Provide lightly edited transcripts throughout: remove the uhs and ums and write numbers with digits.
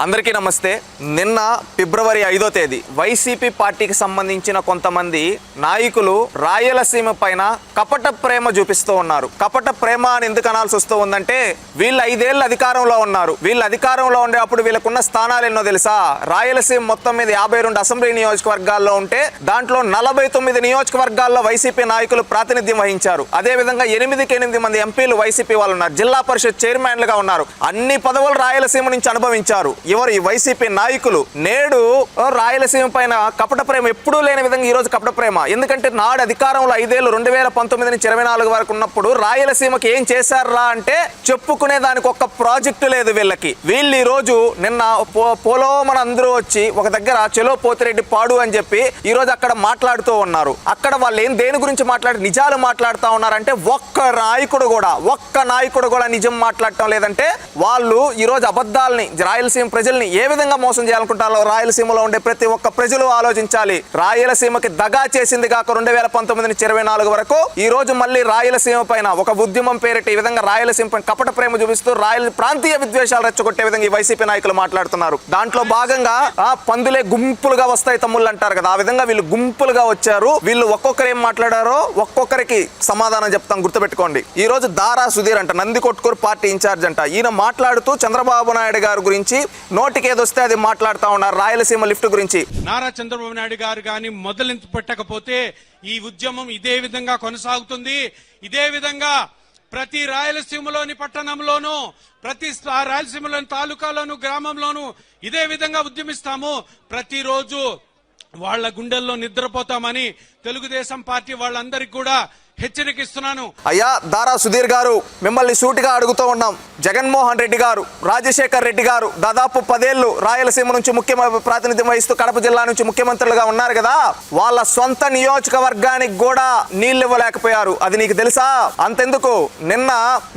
అందరికీ నమస్తే. నిన్న ఫిబ్రవరి 5వ తేదీ వైసీపీ పార్టీకి సంబంధించిన కొంతమంది నాయకులు రాయలసీమ పైన కపట ప్రేమ చూపిస్తూ ఉన్నారు. కపట ప్రేమ అని ఎందుకు అనాల్సి వస్తూ ఉందంటే వీళ్ళు 5 ఏళ్ళు అధికారంలో ఉన్నారు. వీళ్ళు అధికారంలో ఉండేటప్పుడు వీళ్ళకున్న స్థానాలు ఎన్నో తెలుసా? రాయలసీమ మొత్తం మీద 52 అసెంబ్లీ నియోజకవర్గాల్లో ఉంటే దాంట్లో 49 నియోజకవర్గాల్లో వైసీపీ నాయకులు ప్రాతినిధ్యం వహించారు. అదేవిధంగా 8 మంది ఎంపీలు వైసీపీ వాళ్ళు ఉన్నారు. జిల్లా పరిషత్ చైర్మన్లుగా ఉన్నారు. అన్ని పదవులు రాయలసీమ నుంచి అనుభవించారు. ఎవరు? ఈ వైసీపీ నాయకులు. నేడు రాయలసీమ పైన కపట ప్రేమ ఎప్పుడూ లేని విధంగా ఈ రోజు కపట ప్రేమ. ఎందుకంటే నాడు అధికారంలో 5 ఏళ్ళు 2019 నుంచి 24 వరకు ఉన్నప్పుడు రాయలసీమకి ఏం చేశారా అంటే చెప్పుకునే దానికి ఒక్క ప్రాజెక్టు లేదు వీళ్ళకి. వీళ్ళు ఈ రోజు నిన్న పోలోమన అందరూ వచ్చి ఒక దగ్గర చెలో పోతిరెడ్డి పాడు అని చెప్పి ఈ రోజు అక్కడ మాట్లాడుతూ ఉన్నారు. అక్కడ వాళ్ళు దేని గురించి నిజాలు మాట్లాడుతూ ఉన్నారంటే ఒక్క నాయకుడు కూడా నిజం మాట్లాడటం లేదంటే వాళ్ళు ఈ రోజు అబద్ధాలని రాయలసీమ ప్రజల్ని ఏ విధంగా మోసం చేయాలనుకుంటారో రాయలసీమలో ఉండే ప్రతి ఒక్క ప్రజలు ఆలోచించాలి. రాయలసీమకి దగా చేసింది కాక 2019 నుంచి 24 వరకు ఈ రోజు మళ్ళీ రాయలసీమ పైన ఒక ఉద్యమం పేరిట ఈ విధంగా రాయలసీమ పైన కపట ప్రేమ చూపిస్తూ ప్రాంతీయ విద్వేషాలు రెచ్చగొట్టే విధంగా ఈ వైసీపీ నాయకులు మాట్లాడుతున్నారు. దాంట్లో భాగంగా పందులే గుంపులుగా వస్తాయి తమ్ముళ్ళు అంటారు కదా, ఆ విధంగా వీళ్ళు గుంపులుగా వచ్చారు. వీళ్ళు ఒక్కొక్కరు ఏం మాట్లాడారో ఒక్కొక్కరికి సమాధానం చెప్తాం, గుర్తుపెట్టుకోండి. ఈ రోజు దారా సుధీర్ అంట, నందికొట్కూరు పార్టీ ఇన్ఛార్జ్ అంట. ఈయన మాట్లాడుతూ చంద్రబాబు నాయుడు గారి గురించి నోటికి ఏదొస్తే అది మాట్లాడుతూ ఉన్నారు. రాయలసీమ లిఫ్ట్ గురించి నారా చంద్రబాబు నాయుడు గారు గాని మొదలు పెట్టకపోతే ఈ ఉద్యమం ఇదే విధంగా కొనసాగుతుంది. ఇదే విధంగా ప్రతి రాయలసీమలోని పట్టణంలోనూ, ప్రతి రాయలసీమలోని తాలూకాలోను, గ్రామంలోనూ ఇదే విధంగా ఉద్యమిస్తాము. ప్రతిరోజు వాళ్ళ గుండెల్లో నిద్రపోతామని తెలుగుదేశం పార్టీ వాళ్ళందరికీ కూడా హెచ్చరికిస్తున్నాను. అయ్యా దారా సుధీర్ గారు, మిమ్మల్ని సూటిగా అడుగుతూ ఉన్నాం. జగన్మోహన్ రెడ్డి గారు, రాజశేఖర్ రెడ్డి గారు దాదాపు 10 ఏళ్లు రాయలసీమ నుంచి ప్రాతినిధ్యం వహిస్తూ కడప జిల్లా నుంచి ముఖ్యమంత్రులుగా ఉన్నారు కదా, వాళ్ళ సొంత నియోజకవర్గానికి కూడా నీళ్లు ఇవ్వలేకపోయారు. అది నీకు తెలుసా? అంతెందుకు, నిన్న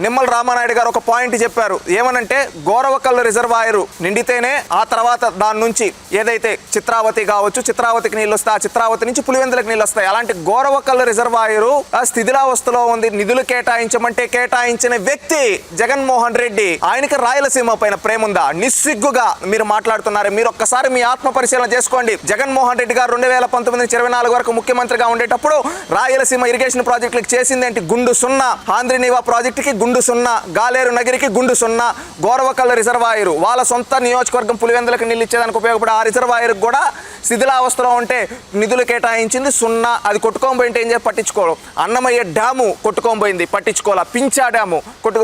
నిమ్మల రామానాయుడు గారు ఒక పాయింట్ చెప్పారు. ఏమనంటే గోరవకల్లు రిజర్వాయరు నిండితేనే ఆ తర్వాత దాని నుంచి ఏదైతే చిత్రావతి కావచ్చు, చిత్రావతికి నీళ్ళు వస్తాయి, ఆ చిత్రావతి నుంచి పులివెందులకు నీళ్ళు వస్తాయి. అలాంటి గోరవకల్లు రిజర్వాయరు స్థితిలావస్థలో ఉంది. నిధులు కేటాయించమంటే కేటాయించిన వ్యక్తి జగన్మోహన్ రెడ్డి. ఆయనకి రాయలసీమ పైన ప్రేమ ఉందా? నిస్సిగ్గుగా మీరు మాట్లాడుతున్నారు. మీరు ఒక్కసారి మీ ఆత్మ పరిశీలన చేసుకోండి. జగన్మోహన్ రెడ్డి గారు 2019 నుంచి 24 వరకు ముఖ్యమంత్రిగా ఉండేటప్పుడు రాయలసీమ ఇరిగేషన్ ప్రాజెక్టులకు చేసిందేంటి? గుండు సున్నా. ఆంధ్రనీవా ప్రాజెక్టుకి గుండు సున్నా, గాలేరు నగిరికి గుండు సున్నా. గోరవకల్లు రిజర్వాయరు వాళ్ళ సొంత నియోజకవర్గం పులివెందులకు నీళ్ళు ఇచ్చేదానికి ఉపయోగపడే ఆ రిజర్వాయర్ కూడా శిథిలావస్థలో ఉంటే నిధులు కేటాయించింది సున్నా. అది కొట్టుకోబోయింటే ఏం చెప్పి పట్టించుకోవడం. అన్నమయ్య డ్యాము కొట్టుకోబోయింది, పట్టించుకోవాలా. పించా డ్యాము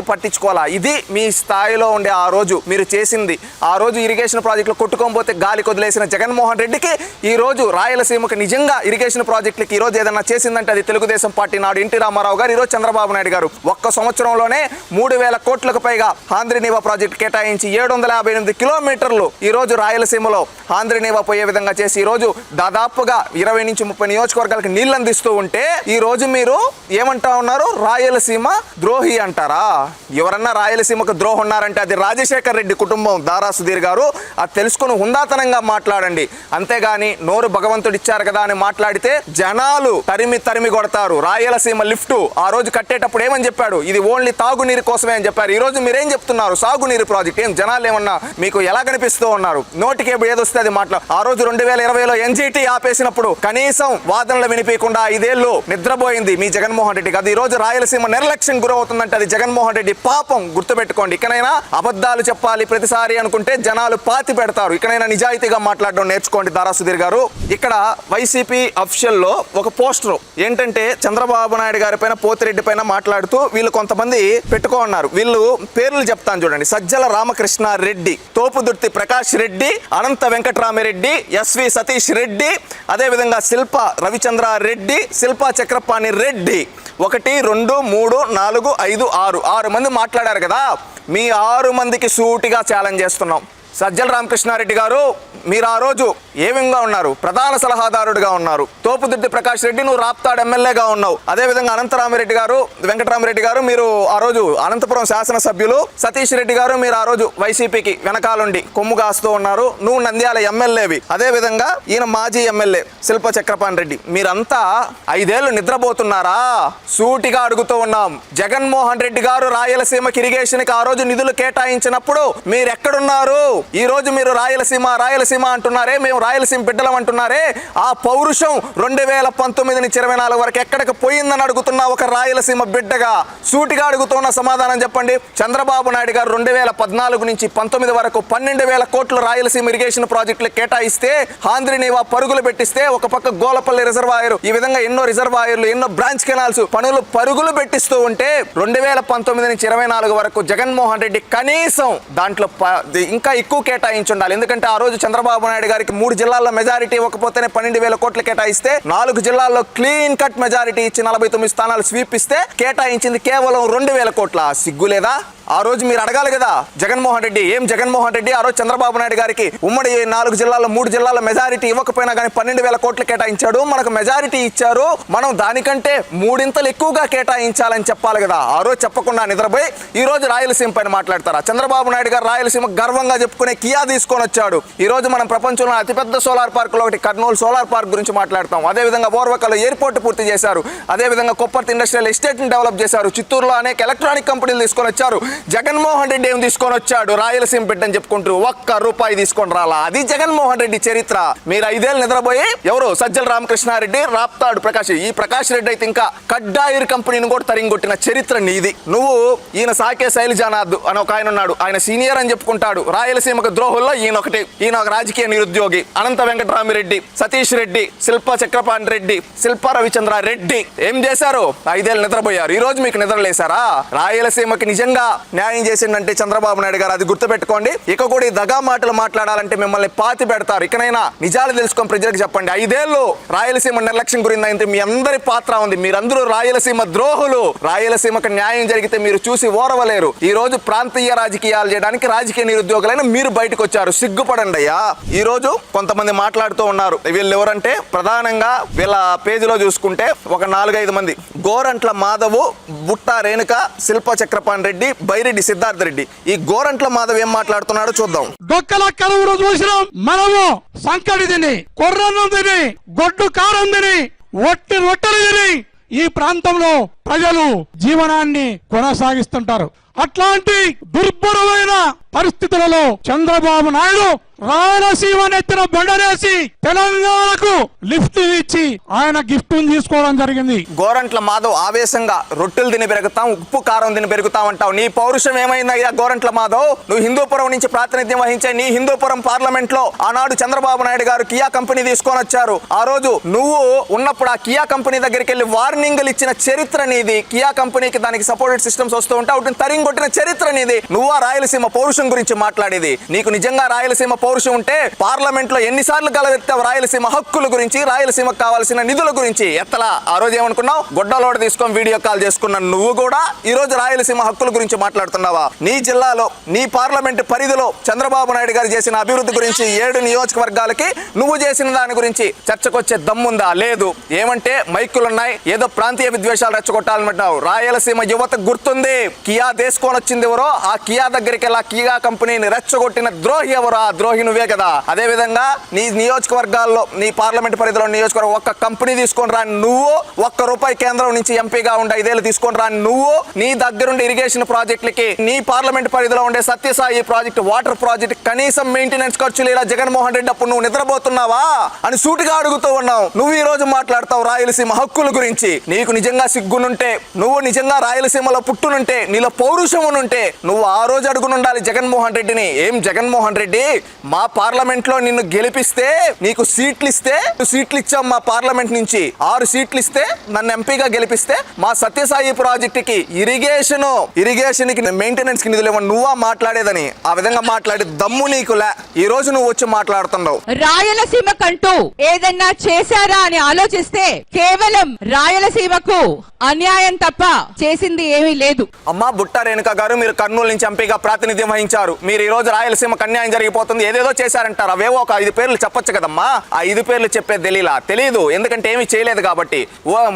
పట్టించుకోవాలా. ఇది మీ స్థాయిలో ఉండే ఆ రోజు మీరు చేసింది. ఆ రోజు ఇరిగేషన్ ప్రాజెక్టులు కొట్టుకోబోతే గాలి కొదిలేసిన జగన్మోహన్ రెడ్డికి ఈ రోజు రాయలసీమకు నిజంగా ఇరిగేషన్ ప్రాజెక్టులకి ఈ రోజు ఏదన్నా చేసిందంటే అది తెలుగుదేశం పార్టీ నాడు ఎన్టీ రామారావు గారు, ఈ రోజు చంద్రబాబు నాయుడు గారు. ఒక్క సంవత్సరంలోనే 3000 కోట్లకు పైగా ఆంధ్రనీవా ప్రాజెక్టు కేటాయించి 758 కిలోమీటర్లు ఈ రోజు రాయలసీమలో ఆంధ్రనీవా పోయే విధంగా చేసి ఈ రోజు దాదాపుగా 20 నుంచి 30 నియోజకవర్గాలకు నీళ్లు అందిస్తూ ఉంటే ఈ రోజు మీరు ఏమంటా ఉన్నారు? రాయలసీమ ద్రోహి అంటారా? ఎవరన్నా రాయలసీమకు ద్రోహం ఉన్నారంటే అది రాజశేఖర్ రెడ్డి కుటుంబం. దారా సుధీర్ గారు, అది తెలుసుకుని హుందాతనంగా మాట్లాడండి. అంతేగాని నోరు భగవంతుడు ఇచ్చారు కదా అని మాట్లాడితే జనాలు తరిమి కొడతారు. రాయలసీమ లిఫ్ట్ ఆ రోజు కట్టేటప్పుడు ఏమని చెప్పాడు? ఇది ఓన్లీ తాగునీరు కోసమే అని చెప్పారు. ఈ రోజు మీరేం చెప్తున్నారు? సాగునీరు ప్రాజెక్ట్. ఏం జనాలు ఏమన్నా మీకు ఎలా కనిపిస్తూ ఉన్నారు? నోటికి ఏదొస్తే అది ఆ రోజు 2020లో ఎన్జీటీ ఆపేసినప్పుడు కనీసం వాదనలు వినిపించకుండా 5 ఏళ్ళు నిద్రపోయింది మీ జగన్మోహన్ రెడ్డి కాదు. ఈ రోజు రాయలసీమ నిర్లక్ష్యం గురవుతుందంటే అది జగన్మోహన్ రెడ్డి పాపం. గుర్తుపెట్టుకోండి. ఇకనైనా అబద్ధాలు చెప్పాలి ప్రతిసారి అనుకుంటే జనాలు పాతి పెడతారు. ఇకనైనా నిజాయితీగా మాట్లాడడం నేర్చుకోండి దారా సుధీర్ గారు. ఇక్కడ వైసీపీ అఫీషియల్ లో ఒక పోస్టర్ ఏంటంటే చంద్రబాబు నాయుడు గారి పైన, పోతిరెడ్డి పైన మాట్లాడుతూ వీళ్ళు కొంతమంది పెట్టుకున్నారు. వీళ్ళు పేర్లు చెప్తాను చూడండి. సజ్జల రామకృష్ణారెడ్డి, తోపుదుర్తి ప్రకాష్ రెడ్డి, అనంత వెంకటరామిరెడ్డి, ఎస్వి సతీష్ రెడ్డి, అదేవిధంగా శిల్ప రవిచంద్రారెడ్డి, శిల్పా చక్రపాణి రెడ్డి. 1 2 3 4 5 6 మంది మాట్లాడారు కదా. మీ 6 మందికి సూటిగా ఛాలెంజ్ చేస్తున్నాం. సజ్జల రామకృష్ణారెడ్డి గారు, మీరు ఆ రోజు ఏ విధంగా ఉన్నారు? ప్రధాన సలహాదారుడిగా ఉన్నారు. తోపుదుర్తి ప్రకాష్ రెడ్డి నువ్వు రాప్తాడు ఎమ్మెల్యేగా ఉన్నావు. అదేవిధంగా అనంతరామిరెడ్డి గారు, వెంకటరామిరెడ్డి గారు మీరు ఆ రోజు అనంతపురం శాసనసభ్యులు. సతీష్ రెడ్డి గారు మీరు ఆ రోజు వైసీపీకి వెనకాలండి కొమ్ము కాస్తూ ఉన్నారు. నువ్వు నంద్యాల ఎమ్మెల్యేవి. అదేవిధంగా ఈయన మాజీ ఎమ్మెల్యే శిల్ప చక్రపాణి రెడ్డి. మీరంతా 5 ఏళ్ళు నిద్రపోతున్నారా? సూటిగా అడుగుతూ ఉన్నాం. జగన్మోహన్ రెడ్డి గారు రాయలసీమకి ఇరిగేషన్కి ఆ రోజు నిధులు కేటాయించినప్పుడు మీరెక్కడున్నారు? ఈ రోజు మీరు రాయలసీమ అంటున్నారే, మేము రాయలసీమ బిడ్డలం అంటున్నారే, ఆ పౌరుషం 2019 నుంచి 24 వరకు ఎక్కడికి పోయిందని అడుగుతున్నా ఒక రాయలసీమ బిడ్డగా సూటిగా అడుగుతున్న సమాధానం చెప్పండి. చంద్రబాబు నాయుడు గారు 2014 నుంచి 19 వరకు 12,000 కోట్లు రాయలసీమ ఇరిగేషన్ ప్రాజెక్టులు కేటాయిస్తే, ఆంధ్రనీవా పరుగులు పెట్టిస్తే, ఒక పక్క గోలపల్లి రిజర్వాయర్, ఈ విధంగా ఎన్నో రిజర్వాయర్లు, ఎన్నో బ్రాంచ్ కెనాల్స్ పరుగులు పెట్టిస్తూ ఉంటే 2019 నుంచి 24 వరకు జగన్మోహన్ రెడ్డి కనీసం దాంట్లో ఇంకా ఎక్కువ కేటాయించి ఉండాలి. ఎందుకంటే ఆ రోజు చంద్రబాబు నాయుడు గారికి 3 జిల్లాల్లో మెజారిటీ ఇవ్వకపోతేనే 12,000 కోట్లు కేటాయిస్తే, 4 జిల్లాల్లో క్లీన్ కట్ మెజారిటీ ఇచ్చి 49 స్థానాలు స్వీప్ ఇస్తే కేటాయించింది కేవలం 2,000 కోట్ల. సిగ్గు లేదా? ఆ రోజు మీరు అడగాలి కదా జగన్మోహన్ రెడ్డి, ఏం జగన్మోహన్ రెడ్డి ఆ రోజు చంద్రబాబు నాయుడు గారికి ఉమ్మడి 4 జిల్లాల్లో 3 జిల్లాల మెజారిటీ ఇవ్వకపోయినా కానీ 12,000 కోట్లు కేటాయించాడు, మనకు మెజారిటీ ఇచ్చారు, మనం దానికంటే 3 ఎక్కువగా కేటాయించాలని చెప్పాలి కదా. ఆ రోజు చెప్పకుండా నిద్రపోయి ఈ రోజు రాయలసీమ పైన మాట్లాడతారా? చంద్రబాబు నాయుడు గారు రాయలసీమ గర్వంగా చెప్పుకునే కియా తీసుకొని వచ్చాడు. ఈ రోజు మనం ప్రపంచంలో అతిపెద్ద సోలార్ పార్కులో ఒకటి కర్నూలు సోలార్ పార్క్ గురించి మాట్లాడతాం. అదేవిధంగా ఓర్వకల్లో ఎయిర్పోర్ట్ పూర్తి చేశారు, అదేవిధంగా కొప్పర్తి ఇండస్ట్రియల్ ఎస్టేట్ ని డెవలప్ చేశారు, చిత్తూరులో అనేక ఎలక్ట్రానిక్ కంపెనీలు తీసుకొని వచ్చారు. జగన్మోహన్ రెడ్డి ఏం తీసుకొని వచ్చాడు? రాయలసీమ బిడ్డని చెప్పుకుంటూ ₹1 తీసుకొని రాలా. అది జగన్మోహన్ రెడ్డి చరిత్ర. మీరు 5 ఏళ్ళు నిద్రపోయి ఎవరు సజ్జల రామకృష్ణారెడ్డి, రాప్తాడు ప్రకాష్, ఈ ప్రకాష్ రెడ్డి అయితే ఇంకా కడ్డాయిర్ కంపెనీని కూడా తరింగొట్టిన చరిత్ర నీది. నువ్వు ఈయన సాకే శైలజానాథ్ అని ఒక ఆయన ఉన్నాడు, ఆయన సీనియర్ అని చెప్పుకుంటాడు. రాయలసీమకు ద్రోహుల్లో ఈయన ఒకటి. ఈయన ఒక రాజకీయ నిరుద్యోగి. అనంత వెంకటరామిరెడ్డి, సతీష్ రెడ్డి, శిల్పా చక్రపాణి రెడ్డి, శిల్పా రవిచంద్ర రెడ్డి ఏం చేశారు? 5 ఏళ్ళు నిద్రపోయారు. ఈ రోజు మీకు నిద్రలేశారా? రాయలసీమకి నిజంగా న్యాయం చేసిందంటే చంద్రబాబు నాయుడు గారు, అది గుర్తుపెట్టుకోండి. ఇక కూడా ఈ దగా మాటలు మాట్లాడాలంటే మిమ్మల్ని పాతి పెడతారు. ఇకనైనా నిజాలు తెలుసుకొని ప్రజలకు చెప్పండి. 5 ఏళ్ళు రాయలసీమ నిర్లక్ష్యం గురిందైతే మీ అందరి పాత్ర ఉంది. మీరందరూ రాయలసీమ ద్రోహులు. రాయలసీమకు న్యాయం జరిగితే మీరు చూసి ఓరవలేరు. ఈ రోజు ప్రాంతీయ రాజకీయాలు చేయడానికి రాజకీయ నిరుద్యోగులైన మీరు బయటకు వచ్చారు. సిగ్గుపడండి అయ్యా. ఈ రోజు కొంతమంది మాట్లాడుతూ ఉన్నారు. వీళ్ళు ఎవరంటే ప్రధానంగా వీళ్ళ పేజీలో చూసుకుంటే ఒక 4-5 మంది: గోరంట్ల మాధవ్, బుట్ట రేణుక, శిల్ప చక్రపాణి రెడ్డి, బైరెడ్డి సిద్ధార్థ రెడ్డి. ఈ గోరంట్ల మాధవ్ ఏం మాట్లాడుతున్నాడో చూద్దాం. డొక్కల కరువు చూసినాం మనము. సంకటి తిని, కొర్రన్నం తిని, గొడ్డు కారం తిని, రొట్టెలు తిని ఈ ప్రాంతంలో ప్రజలు జీవనాన్ని కొనసాగిస్తుంటారు. అట్లాంటి దుర్భరమైన పరిస్థితులలో చంద్రబాబు నాయుడు రాయలసీమ నెత్తిన బండరేసి తెలంగాణకు లిఫ్ట్ ఇచ్చి ఆయన గిఫ్ట్ తీసుకోవడం జరిగింది. గోరంట్ల మాధవ్ ఆవేశంగా రొట్టెలు తిని పెరుగుతాం, ఉప్పు కారం తిని పెరుగుతాం అంటావు. నీ పౌరుషం ఏమైందయ్యా గోరంట్ల మాధవ్? నువ్వు హిందూపురం నుంచి ప్రాతినిధ్యం వహించే నీ హిందూపురం పార్లమెంట్ లో ఆనాడు చంద్రబాబు నాయుడు గారు కియా కంపెనీ తీసుకొని వచ్చారు. ఆ రోజు నువ్వు ఉన్నప్పుడు ఆ కియా కంపెనీ దగ్గరికి వెళ్ళి వార్నింగ్లు ఇచ్చిన చరిత్ర నీది. కియా కంపెనీకి దానికి సపోర్టెడ్ సిస్టమ్స్ వస్తూ ఉంటే వాటిని తరింగొట్టిన చరిత్ర నీది. నువ్వు ఆ రాయలసీమ పౌరుషం గురించి మాట్లాడేది? నీకు నిజంగా రాయలసీమ పౌరుషం ఉంటే పార్లమెంట్ లో ఎన్నిసార్లు గలవెత్తావు రాయలసీమ హక్కుల గురించి, రాయలసీమకు కావాల్సిన నిధుల గురించి? ఎత్తలా? ఆ రోజు ఏమనుకున్నావు? గొడ్డలోడ తీసుకొని వీడియో కాల్ చేసుకున్న నువ్వు కూడా ఈ రోజు రాయలసీమ హక్కుల గురించి మాట్లాడుతున్నావా? నీ జిల్లాలో, నీ పార్లమెంట్ పరిధిలో చంద్రబాబు నాయుడు గారు చేసిన అభివృద్ధి గురించి 7 నియోజకవర్గాలకి నువ్వు చేసిన దాని గురించి చర్చకొచ్చే దమ్ముందా? లేదు. ఏమంటే మైకులున్నాయి, ఏదో ప్రాంతీయ విద్వేషాలు రెచ్చగొట్టాలనుకుంటున్నావు. రాయలసీమ యువత గుర్తుంది. కియా తీసుకొని వచ్చింది ఎవరో, ఆ కియా దగ్గరికి వెళ్ళి కియా కంపెనీని రెచ్చగొట్టిన ద్రోహి ఎవరో? ఆ ద్రోహి నువ్వే కదా. అదే విధంగా నీ నియోజకవర్గాల్లో, నీ పార్లమెంట్ పరిధిలో నియోజకవర్గం ఒక్క కంపెనీ తీసుకొని రాని నువ్వు, ₹1 కేంద్రం నుంచి ఎంపీగా ఉండే 5 ఏళ్ళు తీసుకొని రాని నువ్వు, నీ దగ్గరుండి ఇరిగేషన్ ప్రాజెక్టులకి, నీ పార్లమెంట్ పరిధిలో ఉండే సత్యసాయి ప్రాజెక్ట్, వాటర్ ప్రాజెక్ట్ కనీసం మెయింటెనెన్స్ ఖర్చులు ఇలా జగన్మోహన్ రెడ్డి అప్పుడు నువ్వు నిద్రపోతున్నావా అని సూటిగా అడుగుతూ ఉన్నావు. నువ్వు ఈ రోజు మాట్లాడతావు రాయలసీమ హక్కుల గురించి. నీకు నిజంగా సిగ్గునుంటే, నువ్వు నిజంగా రాయలసీమలో పుట్టునుంటే, నీలో పౌరుషమునుంటే నువ్వు ఆ రోజు అడుగునుండాలి జగన్మోహన్ రెడ్డిని. ఏం జగన్మోహన్ రెడ్డి, మా పార్లమెంట్ లో నిన్ను గెలిపిస్తే, నీకు సీట్లు ఇచ్చాం మా పార్లమెంట్ నుంచి, 6 సీట్లు ఇస్తే, నన్ను ఎంపీగా గెలిపిస్తే మా సత్యసాయి ప్రాజెక్ట్ కి ఇరిగేషన్ కి మెయింటెనెన్స్ కి నిధులు ఇవ్వండి. నువ్వా మాట్లాడేదని? ఆ విధంగా మాట్లాడే దమ్ము నీకులే. ఈ రోజు నువ్వు వచ్చి మాట్లాడుతున్నావు. రాయలసీమ కంటూ ఏదన్నా చేశారా అని ఆలోచిస్తే కేవలం రాయలసీమకు అన్యాయం తప్ప చేసింది ఏమీ లేదు. అమ్మా బుట్ట రేణుక గారు, మీరు కర్నూలు నుంచి ఎంపీగా ప్రాతినిధ్యం వహించారు. మీరు ఈ రోజు రాయలసీమకు అన్యాయం జరిగిపోతుంది. ఏదేదో చేశారంటారు. అవేవో ఒక 5 పేర్లు చెప్పొచ్చు కదమ్మా. ఆ 5 పేర్లు చెప్పేది తెలీదు, ఎందుకంటే ఏమీ చేయలేదు కాబట్టి.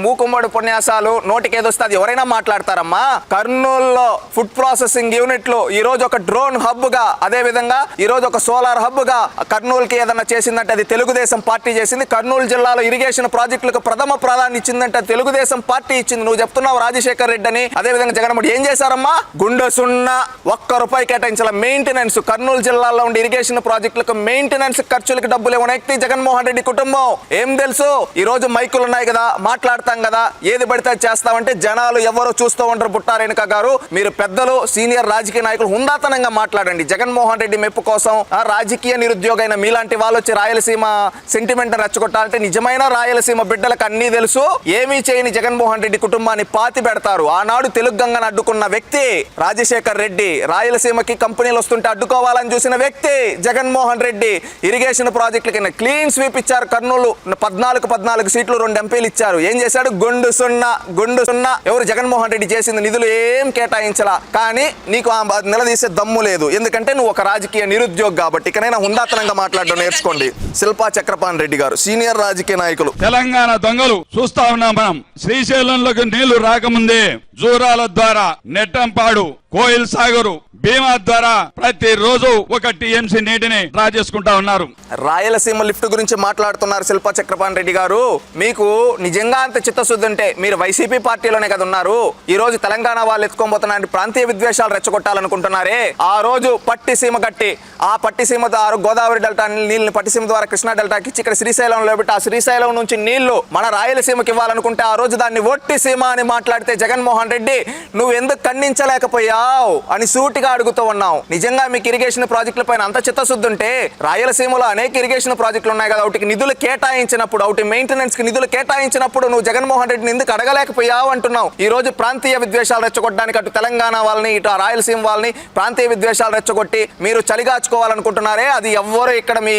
మూకుమ్మడి ఉపన్యాసాలు నోటికి ఏదొస్తే అది ఎవరైనా మాట్లాడతారమ్మా. కర్నూలులో ఫుడ్ ప్రాసెసింగ్ యూనిట్లు ఈ రోజు ఒక డ్రోన్ హబ్ గా, అదే విధంగా ఈ రోజు ఒక సోలార్ హబ్ గా కర్నూలుకి ఏదన్నా చేసిందంటే అది తెలుగుదేశం పార్టీ చేసింది. కర్నూలు జిల్లాలో ఇరిగేషన్ ప్రాజెక్టులకు ప్రథమ ప్రాధాన్యత ఇచ్చిందంటే తెలుగుదేశం పార్టీ ఇచ్చింది. నువ్వు చెప్తున్నావు రాజశేఖర్ రెడ్డి అని. అదే విధంగా జగన్మోహన్ ఏం చేశారమ్మా? గుండె సున్నా, ₹1 కేటాయించాల. మెయింటెనెన్స్ కర్నూలు జిల్లాలో ఉండే ఇరిగేషన్ ప్రాజెక్టులకు మెయింటెనెన్స్ ఖర్చులకు డబ్బులు ఇవ్వని వ్యక్తి జగన్మోహన్ రెడ్డి కుటుంబం. ఏం తెలుసు? ఈ రోజు మైకులు ఉన్నాయి కదా, మాట్లాడతాం కదా, ఏది పడితే చేస్తామంటే జనాలు ఎవరు చూస్తూ ఉంటారు. బుట్టారేణుక గారు, మీరు పెద్దలు, సీనియర్ రాజకీయ నాయకులు హుందాతనంగా మాట్లాడండి. జగన్మోహన్ రెడ్డి మెప్పు కోసం రాజకీయ నిరుద్యోగైన మీలాంటి వాళ్ళు వచ్చి రాయలసీమ సెంటిమెంట్ రెచ్చగొట్టాలంటే నిజమైన రాయలసీమ బిడ్డలకు అన్నీ తెలుసు. ఏమీ చేయని జగన్మోహన్ రెడ్డి కుటుంబాన్ని పాతి పెడతారు. ఆనాడు తెలుగు గంగను అడ్డుకున్న వ్యక్తి రాజశేఖర్ రెడ్డి. రాయలసీమకి కంపెనీలు వస్తుంటే అడ్డుకోవాలని చూసిన వ్యక్తి జగన్మోహన్ రెడ్డి. ఇరిగేషన్ ప్రాజెక్టుల కింద క్లీన్ స్వీప్ ఇచ్చారు. కర్నూలు 14 సీట్లు 2 ఎంపీలు ఇచ్చారు. ఏం చేశాడు? గుండు సున్నా. ఎవరు? జగన్మోహన్ రెడ్డి చేసింది. నిధులు ఏం కేటాయించలా. కానీ నీకు నిలదీసే దమ్ము లేదు, ఎందుకంటే నువ్వు ఒక రాజకీయ నిరుద్యోగి కాబట్టి. ఇకనైనా హుందాతనంగా మాట్లాడడం నేర్చుకోండి. శిల్పా చక్రపాణి రెడ్డి గారు, సీనియర్ రాజకీయ నాయకులు. తెలంగాణ దొంగలు చూస్తా ఉన్నాం మనం. శ్రీశైలంలోకి నీళ్లు రాకముందే జూరాల ద్వారా, నెట్టంపాడు, కోయిల్ సాగరు, భీమా ద్వారా ప్రతిరోజు 1 టీఎంసీ నీటిని డ్రా చేసుకుంటా ఉన్నారు. రాయలసీమ లిఫ్ట్ గురించి మాట్లాడుతున్నారు శిల్పా చక్రపాణి రెడ్డి గారు. మీకు నిజంగా అంత చిత్తశుద్ధి ఉంటే మీరు వైసీపీ పార్టీలోనే కదా ఉన్నారు. ఈ రోజు తెలంగాణ వాళ్ళు ఎత్తుకోబోతున్న ప్రాంతీయ విద్వేషాలు రెచ్చగొట్టాలనుకుంటున్నారే. ఆ రోజు పట్టిసీమ కట్టి, ఆ పట్టిసీమ ద్వారా గోదావరి డెల్టా నీళ్ళని పట్టిసీమ ద్వారా కృష్ణా డెల్టాకి ఇచ్చి ఇక్కడ శ్రీశైలంలో పెట్టి ఆ శ్రీశైలం నుంచి నీళ్లు మన రాయలసీమకి ఇవ్వాలనుకుంటే ఆ రోజు దాన్ని ఒట్టి సీమ అని మాట్లాడితే జగన్మోహన్ రెడ్డి నువ్వు ఎందుకు ఖండించలేకపోయావు అని సూటిగా అడుగుతూ ఉన్నావు. నిజంగా మీకు ఇరిగేషన్ ప్రాజెక్టుల పైన అంత చిత్తశుద్ధి ఉంటే రాయలసీమలో అనేక ఇరిగేషన్ ప్రాజెక్టులు ఉన్నాయి కదా, వాటికి నిధులు కేటాయించినప్పుడు, వాటి మెయింటెనెన్స్ కి నిధులు కేటాయించినప్పుడు నువ్వు జగన్మోహన్ రెడ్డిని ఎందుకు అడగలేకపోయావు అంటున్నావు. ఈ రోజు ప్రాంతీయ విద్వేషాలు రెచ్చగొట్టడానికి అటు తెలంగాణ వాళ్ళని ఇటు రాయలసీమ వాళ్ళని ప్రాంతీయ విద్వేషాలు రెచ్చగొట్టి మీరు చలిగాచుకోవాలనుకుంటున్నారే. అది ఎవ్వరు ఇక్కడ మీ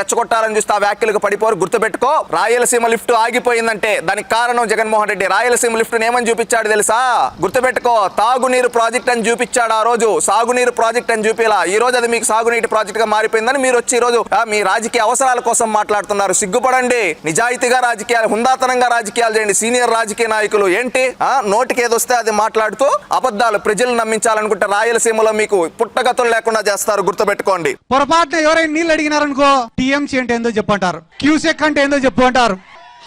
రెచ్చగొట్టాలని చూస్తే ఆ వ్యాఖ్యలకు పడిపోరు. గుర్తుపెట్టుకో, రాయలసీమ లిఫ్ట్ ఆగిపోయిందంటే దానికి కారణం జగన్మోహన్ రెడ్డి. రాయలసీమ లిఫ్ట్ ఏమని చూపించాడు తెలుసా? గుర్తుపెట్టుకో, తాగునీరు ప్రాజెక్ట్ అని చూపించాడు. ఆ రోజు సాగునీరు ప్రాజెక్ట్ అని చూపిలా. ఈ రోజు అది మీకు సాగునీటి ప్రాజెక్ట్ గా మారిపోయిందని మీరు వచ్చి ఈ రోజు మీ రాజకీయ అవసరాల కోసం మాట్లాడుతున్నారు. సిగ్గుపడండి. నిజాయితీగా రాజకీయాలు, హుందాతనంగా రాజకీయాలు చేయండి. సీనియర్ రాజకీయ నాయకులు ఏంటి నోటికి ఏదొస్తే అది మాట్లాడుతూ అబద్ధాలు ప్రజలు నమ్మించాలనుకుంటే రాయలసీమలో మీకు పుట్టగతులు లేకుండా చేస్తారు. గుర్తుపెట్టుకోండి. పొరపాటున ఎవరైనా నీళ్ళు అడిగినారనుకో, టీఎంసీ అంటే ఏందో చెప్పు అంటారు, క్యూసెక్ అంటే ఏందో చెప్పు అంటారు,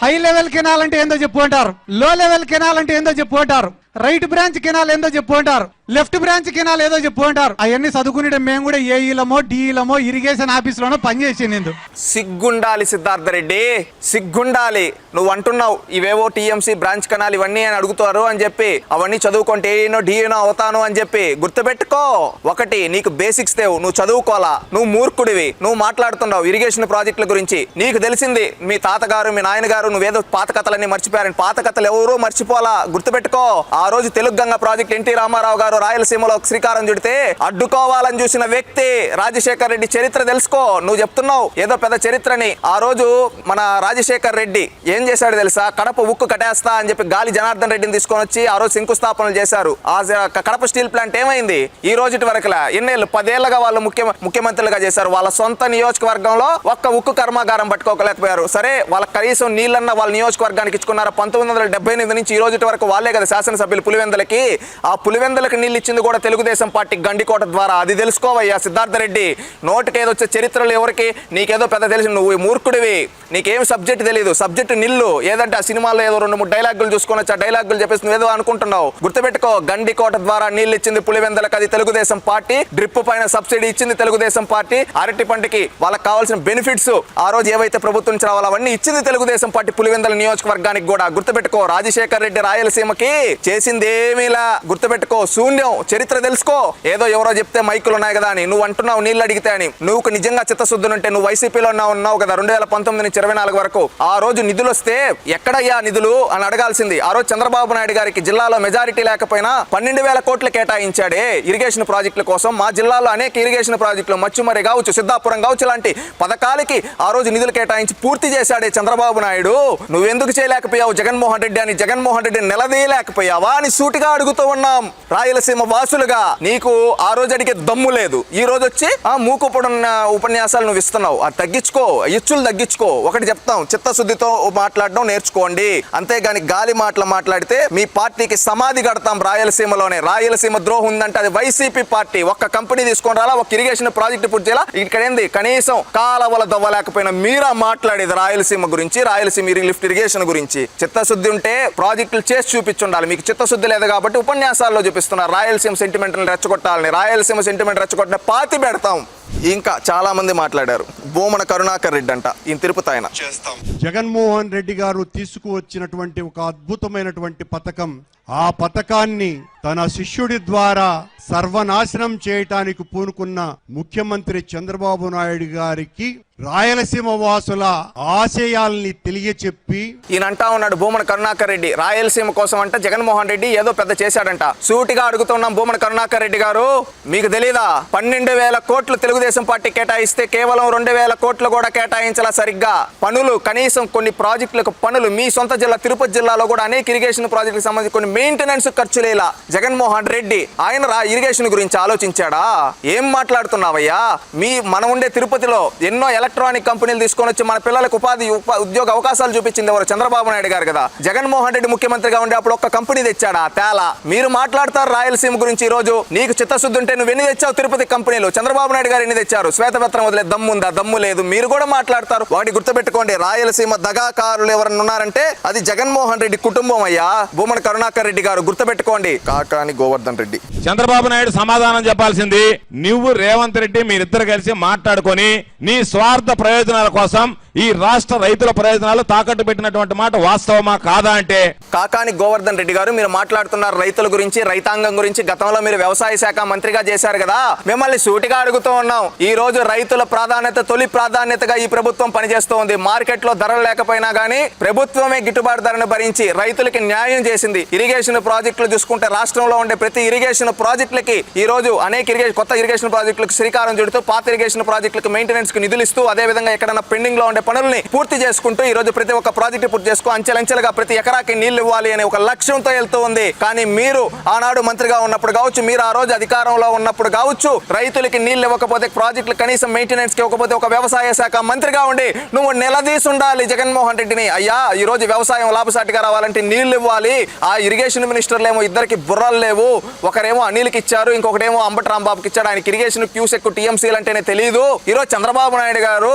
హై లెవెల్ కెనాల్ అంటే ఏందో చెప్పు అంటారు, లో లెవెల్ కెనాల్ అంటే ఏందో చెప్పు అంటారు, రైట్ బ్రాంచ్ కెనాల్ ఏందో చెప్పు అంటారు, లెఫ్ట్ బ్రాంచ్ కెనాల్ ఏదో చెప్పు అంటారు. అవన్నీ చదువుకునే మేము కూడా ఏఈలమో డిఈలమో ఇరిగేషన్ ఆఫీసులోనో పనిచేసింది. సిగ్గుండాలి సిద్ధార్థ రెడ్డి, సిగ్గుండాలి. నువ్వు అంటున్నావు ఇవేవో టీఎంసీ బ్రాంచ్ కెనాల్ ఇవన్నీ అని అడుగుతారు అని చెప్పి, అవన్నీ చదువుకుంటే ఏనో డిఏనో అవుతాను అని చెప్పి. గుర్తుపెట్టుకో, ఒకటి నీకు బేసిక్స్ తేవు, నువ్వు చదువుకోవాలా, నువ్వు మూర్ఖుడివి, నువ్వు మాట్లాడుతున్నావు ఇరిగేషన్ ప్రాజెక్టుల గురించి. నీకు తెలిసింది మీ తాతగారు మీ నాయనగారు నువ్వేదో పాత కథలన్నీ మర్చిపోయారని. పాత కథలు ఎవరూ మర్చిపోలా. గుర్తుపెట్టుకో, ఆ రోజు తెలుగు గంగ ప్రాజెక్ట్ ఎన్టీ రామారావు గారు రాయలసీమలో శ్రీకారం చుడితే అడ్డుకోవాలని చూసిన వ్యక్తి రాజశేఖర్ రెడ్డి. చరిత్ర తెలుసుకో. నువ్వు చెప్తున్నావు ఏదో పెద్ద చరిత్రని. ఆ రోజు మన రాజశేఖర్ రెడ్డి ఏం చేశాడు తెలుసా? కడప ఉక్కు కట్టేస్తా అని చెప్పి గాలి జనార్దన్ రెడ్డిని తీసుకొని వచ్చి ఆ రోజు శంకుస్థాపనలు చేశారు. ఆ కడప స్టీల్ ప్లాంట్ ఏమైంది? ఈ రోజు వరకులా ఎన్నేళ్ళు 10 ఏళ్లుగా వాళ్ళు ముఖ్యమంత్రులుగా చేశారు. వాళ్ళ సొంత నియోజకవర్గంలో ఒక్క ఉక్కు కర్మాగారం పట్టుకోలేకపోయారు. సరే, వాళ్ళకి కనీసం నీళ్ళన్న వాళ్ళ నియోజకవర్గానికి ఇచ్చుకున్నారు. 1978 నుంచి ఈ రోజు వరకు వాళ్ళే కదా శాసనసభ్యులు పులివెందులకి. ఆ పులివెందులకు నీళ్ళు ఇచ్చింది కూడా తెలుగుదేశం పార్టీ గండికోట ద్వారా. అది తెలుసుకోవయ్యా సిద్ధార్థ రెడ్డి. నోటికేదొచ్చే చరిత్రలు ఎవరికి? నీకేదో పెద్ద తెలిసి నువ్వు మూర్ఖుడివి, నీకేం సబ్జెక్ట్ తెలియదు. సబ్జెక్ట్ నిల్లు. ఏదంటే ఆ సినిమాలో ఏదో 2-3 డైలాగులు చూసుకొని వచ్చి ఆ డైలాగులు చెప్పేసి నువ్వేదో అనుకుంటున్నావు. గుర్తుపెట్టుకో, గండికోట ద్వారా నీళ్ళు ఇచ్చింది పులివెందులకు, అది తెలుగుదేశం పార్టీ. డ్రిప్ పైన సబ్సిడీ ఇచ్చింది తెలుగుదేశం పార్టీ. అరటి పంటకి వాళ్ళకి కావాల్సిన బెనిఫిట్స్ ఆ రోజు ఏవైతే ప్రభుత్వం నుంచి రావాలో అవన్నీ ఇచ్చింది తెలుగుదేశం పార్టీ పులివెందుల నియోజకవర్గానికి కూడా. గుర్తుపెట్టుకో, రాజశేఖర్ రెడ్డి రాయలసీమకి చేసిందేమీలా. గుర్తుపెట్టుకో, శూన్యం. చరిత్ర తెలుసుకో. ఏదో ఎవరో చెప్తే మైకులు ఉన్నాయి కదా అని నువ్వు అంటున్నావు నీళ్ళు అడిగితే అని. నువ్వు నిజంగా చిత్తశుద్ధి ఉంటే నువ్వు వైసీపీలో ఉన్నావు కదా 2019 నుంచి 24 వరకు. ఆ రోజు నిధులు వస్తే ఎక్కడయ్యా నిధులు అని అడగాల్సింది. ఆ రోజు చంద్రబాబు నాయుడు గారికి జిల్లాలో మెజారిటీ లేకపోయినా 12,000 కోట్లు కేటాయించాడే ఇరిగేషన్ ప్రాజెక్టుల కోసం. మా జిల్లాలో అనేక ఇరిగేషన్ ప్రాజెక్టులు మచ్చుమరి కావచ్చు, సిద్ధాపురం కావచ్చు, లాంటి పథకాలకి ఆ రోజు నిధులు కేటాయించి పూర్తి చేశాడే చంద్రబాబు నాయుడు. నువ్వెందుకు చేయలేకపోయావు జగన్మోహన్ రెడ్డి అని? జగన్మోహన్ రెడ్డిని నిలదీయలేకపోయావా అని సూటిగా అడుగుతూ ఉన్నాం. రాయలసీమ రాయలసీమ వాసులుగా నీకు ఆ రోజు అడిగే దమ్ము లేదు. ఈ రోజు వచ్చి మూకుపడున్న ఉపన్యాసాలు నువ్వు ఇస్తున్నావు. అది తగ్గించుకో, ఇచ్చులు తగ్గించుకో. ఒకటి చెప్తాం, చిత్తశుద్ధితో మాట్లాడడం నేర్చుకోండి. అంతేగాని గాలి మాటలు మాట్లాడితే మీ పార్టీకి సమాధి కడతాం రాయలసీమలోనే. రాయలసీమ ద్రోహం ఉందంటే అది వైసీపీ పార్టీ. ఒక్క కంపెనీ తీసుకొని రాలా, ఒక ఇరిగేషన్ ప్రాజెక్ట్ పూర్తి చేయాలా. ఇక్కడ ఏంది కనీసం కాలవల దవ్వలేకపోయినా మీరా మాట్లాడేది రాయలసీమ గురించి, రాయలసీమ లిఫ్ట్ ఇరిగేషన్ గురించి. చిత్తశుద్ధి ఉంటే ప్రాజెక్టులు చేసి చూపించుండాలి. మీకు చిత్తశుద్ధి లేదు కాబట్టి ఉపన్యాసాల్లో చూపిస్తున్నారు రాయలసీమ సెంటిమెంట్ రెచ్చగొట్టాలని. రాయలసీమ సెంటిమెంట్ రెచ్చగొట్టిన పాతి పెడతాం. ఇంకా చాలా మంది మాట్లాడారు. భూమన కరుణాకర్ రెడ్డి అంట, ఈయన తిరుపతి ఆయన. జగన్మోహన్ రెడ్డి గారు తీసుకువచ్చినటువంటి ఒక అద్భుతమైనటువంటి పథకం, ఆ పథకాన్ని తన శిష్యుడి ద్వారా సర్వనాశనం చేయటానికి పూనుకున్న ముఖ్యమంత్రి చంద్రబాబు నాయుడు గారికి రాయలసీమ వాసుల ఆశయాల్ని తెలియచెప్పి ఈయన అంటా ఉన్నాడు భూమన కరుణాకర్ రెడ్డి రాయలసీమ కోసం అంట జగన్మోహన్ రెడ్డి ఏదో పెద్ద చేశాడంట. సూటిగా అడుగుతున్నాం భూమన కరుణాకర్ రెడ్డి గారు, మీకు తెలీదా 12,000 కోట్లు తెలుగుదేశం పార్టీ కేటాయిస్తే కేవలం 2,000 కోట్లు కూడా కేటాయించాల సరిగ్గా పనులు, కనీసం కొన్ని ప్రాజెక్టులకు పనులు మీ సొంత జిల్లా తిరుపతి జిల్లాలో కూడా అనేక ఇరిగేషన్ ప్రాజెక్టులకు సంబంధించి కొన్ని మెయింటెనెన్స్ ఖర్చు లేలా జగన్మోహన్ రెడ్డి. ఆయన ఇరిగేషన్ గురించి ఆలోచించాడా? ఏం మాట్లాడుతున్నావయ్యా? మనం ఉండే తిరుపతిలో ఎన్నో ఎలక్ట్రానిక్ కంపెనీలు తీసుకొని వచ్చి మన పిల్లలకు ఉద్యోగ అవకాశాలు చూపించింది ఎవరు? చంద్రబాబు నాయుడు గారు కదా. జగన్మోహన్ రెడ్డి ముఖ్యమంత్రిగా ఉండే అప్పుడు ఒక్క కంపెనీ తెచ్చాడా? తేలా. మీరు మాట్లాడతారు రాయలసీమ గురించి. ఈ రోజు నీకు చిత్తశుద్ధి ఉంటే నువ్వు ఎన్ని తెచ్చావు తిరుపతి కంపెనీలు? చంద్రబాబు నాయుడు గారు ఎన్ని తెచ్చారు? శ్వేతపత్రం వదిలే దమ్ముందా? దమ్ము లేదు. మీరు కూడా మాట్లాడతారు. వాటి గుర్తుపెట్టుకోండి, రాయలసీమ దగాకారులు ఎవరన్నా ఉన్నారంటే అది జగన్మోహన్ రెడ్డి కుటుంబం అయ్యా. భూమన కరుణాకర్ రెడ్డి గారు గుర్తుపెట్టుకోండి. కాకాని గోవర్ధన్ రెడ్డి. చంద్రబాబు నాయుడు సమాధానం చెప్పాల్సింది, నువ్వు రేవంత్ రెడ్డి మీరిద్దరు కలిసి మాట్లాడుకొని నీ స్వార్థ ప్రయోజనాల కోసం ఈ రాష్ట్ర రైతుల ప్రయోజనాలు తాకట్టు పెట్టినటువంటి మాట వాస్తవమా కాదా అంటే? కాకాని గోవర్ధన్ రెడ్డి గారు, మీరు మాట్లాడుతున్నారు రైతుల గురించి, రైతాంగం గురించి. గతంలో మీరు వ్యవసాయ శాఖ మంత్రిగా చేశారు కదా. మిమ్మల్ని సూటిగా అడుగుతూ ఉన్నాం. ఈ రోజు రైతుల ప్రాధాన్యత తొలి ప్రాధాన్యతగా ఈ ప్రభుత్వం పనిచేస్తోంది. మార్కెట్ లో ధరలు లేకపోయినా గానీ ప్రభుత్వమే గిట్టుబాటు ధరను భరించి రైతులకి న్యాయం చేసింది. ఇరిగేషన్ ప్రాజెక్టులు చూసుకుంటే రాష్ట్రంలో ఉండే ప్రతి ఇరిగేషన్ ప్రాజెక్టులకి ఈ రోజు అనేక కొత్త ఇరిగేషన్ ప్రాజెక్టులకు శ్రీకారం చుడుతూ పాత ఇరిగేషన్ ప్రాజెక్టులకు మెయింటెనెన్స్ కి నిధులు ఇస్తూ, అదే విధంగా ఎక్కడైనా పెండింగ్ లో ఉండే పనుల్ని పూర్తి చేసుకుంటూ ఈ రోజు ప్రతి ఒక్క ప్రాజెక్టు పూర్తి చేసుకో అంచెలంచెలుగా ప్రతి ఎకరాకి నీళ్లు ఇవ్వాలి అనే ఒక లక్ష్యంతో వెళ్తూ ఉంది. కానీ మీరు ఆనాడు మంత్రిగా ఉన్నప్పుడు కావచ్చు, మీరు ఆ రోజు అధికారంలో ఉన్నప్పుడు కావచ్చు, రైతులకి నీళ్లు ఇవ్వకపోతే, ప్రాజెక్టులు కనీసం మెయింటెనెన్స్ కి ఇవ్వకపోతే ఒక వ్యవసాయ శాఖ మంత్రిగా ఉండి నువ్వు నిలదీసి ఉండాలి జగన్మోహన్ రెడ్డిని. అయ్యా, ఈ రోజు వ్యవసాయం లాభసాటిగా రావాలంటే నీళ్లు ఇవ్వాలి. ఆ ఇరిగేషన్ మినిస్టర్లేమో ఇద్దరికి బుర్రలు లేవు. ఒకరేమో అనిల్కి ఇచ్చారు, ఇంకొకటేమో అంబటి రాంబాబుకి ఇచ్చాడు. ఆయనకి ఇరిగేషన్ క్యూసెక్ టీఎంసీలు అంటేనే తెలియదు. ఈ రోజు చంద్రబాబు నాయుడు గారు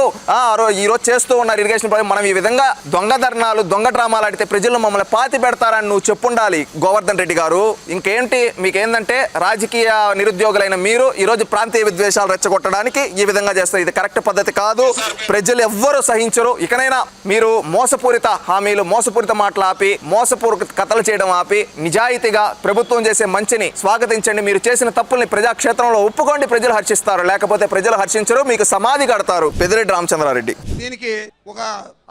ఈ రోజు చేస్తూ ఉన్నారు ఇరిగేషన్ ప్రాజెక్ట్. మనం ఈ విధంగా దొంగ ధర్నాలు, దొంగ డ్రామాలు ఆడితే ప్రజలు మమ్మల్ని పాతి పెడతారని నువ్వు చెప్పుండాలి గోవర్ధన్ రెడ్డి గారు. ఇంకేంటి మీకేందంటే, రాజకీయ నిరుద్యోగులైన మీరు ఈ రోజు ప్రాంతీయ విద్వేషాలు రెచ్చగొట్టడానికి ఈ విధంగా చేస్తారు. ఇది కరెక్ట్ పద్ధతి కాదు. ప్రజలు ఎవ్వరూ సహించరు. ఇకనైనా మీరు మోసపూరిత హామీలు, మోసపూరిత మాటలు ఆపి, మోసపూరిత కథలు చేయడం ఆపి, నిజాయితీగా ప్రభుత్వం చేసే మంచిని స్వాగతించండి. మీరు చేసిన తప్పుల్ని ప్రజాక్షేత్రంలో ఒప్పుకోండి. ప్రజలు హర్షిస్తారు, లేకపోతే ప్రజలు హర్షించరు, మీకు సమాధి కడతారు. పెద్దిరెడ్డి రామచంద్రారెడ్డి. దీనికి ఒక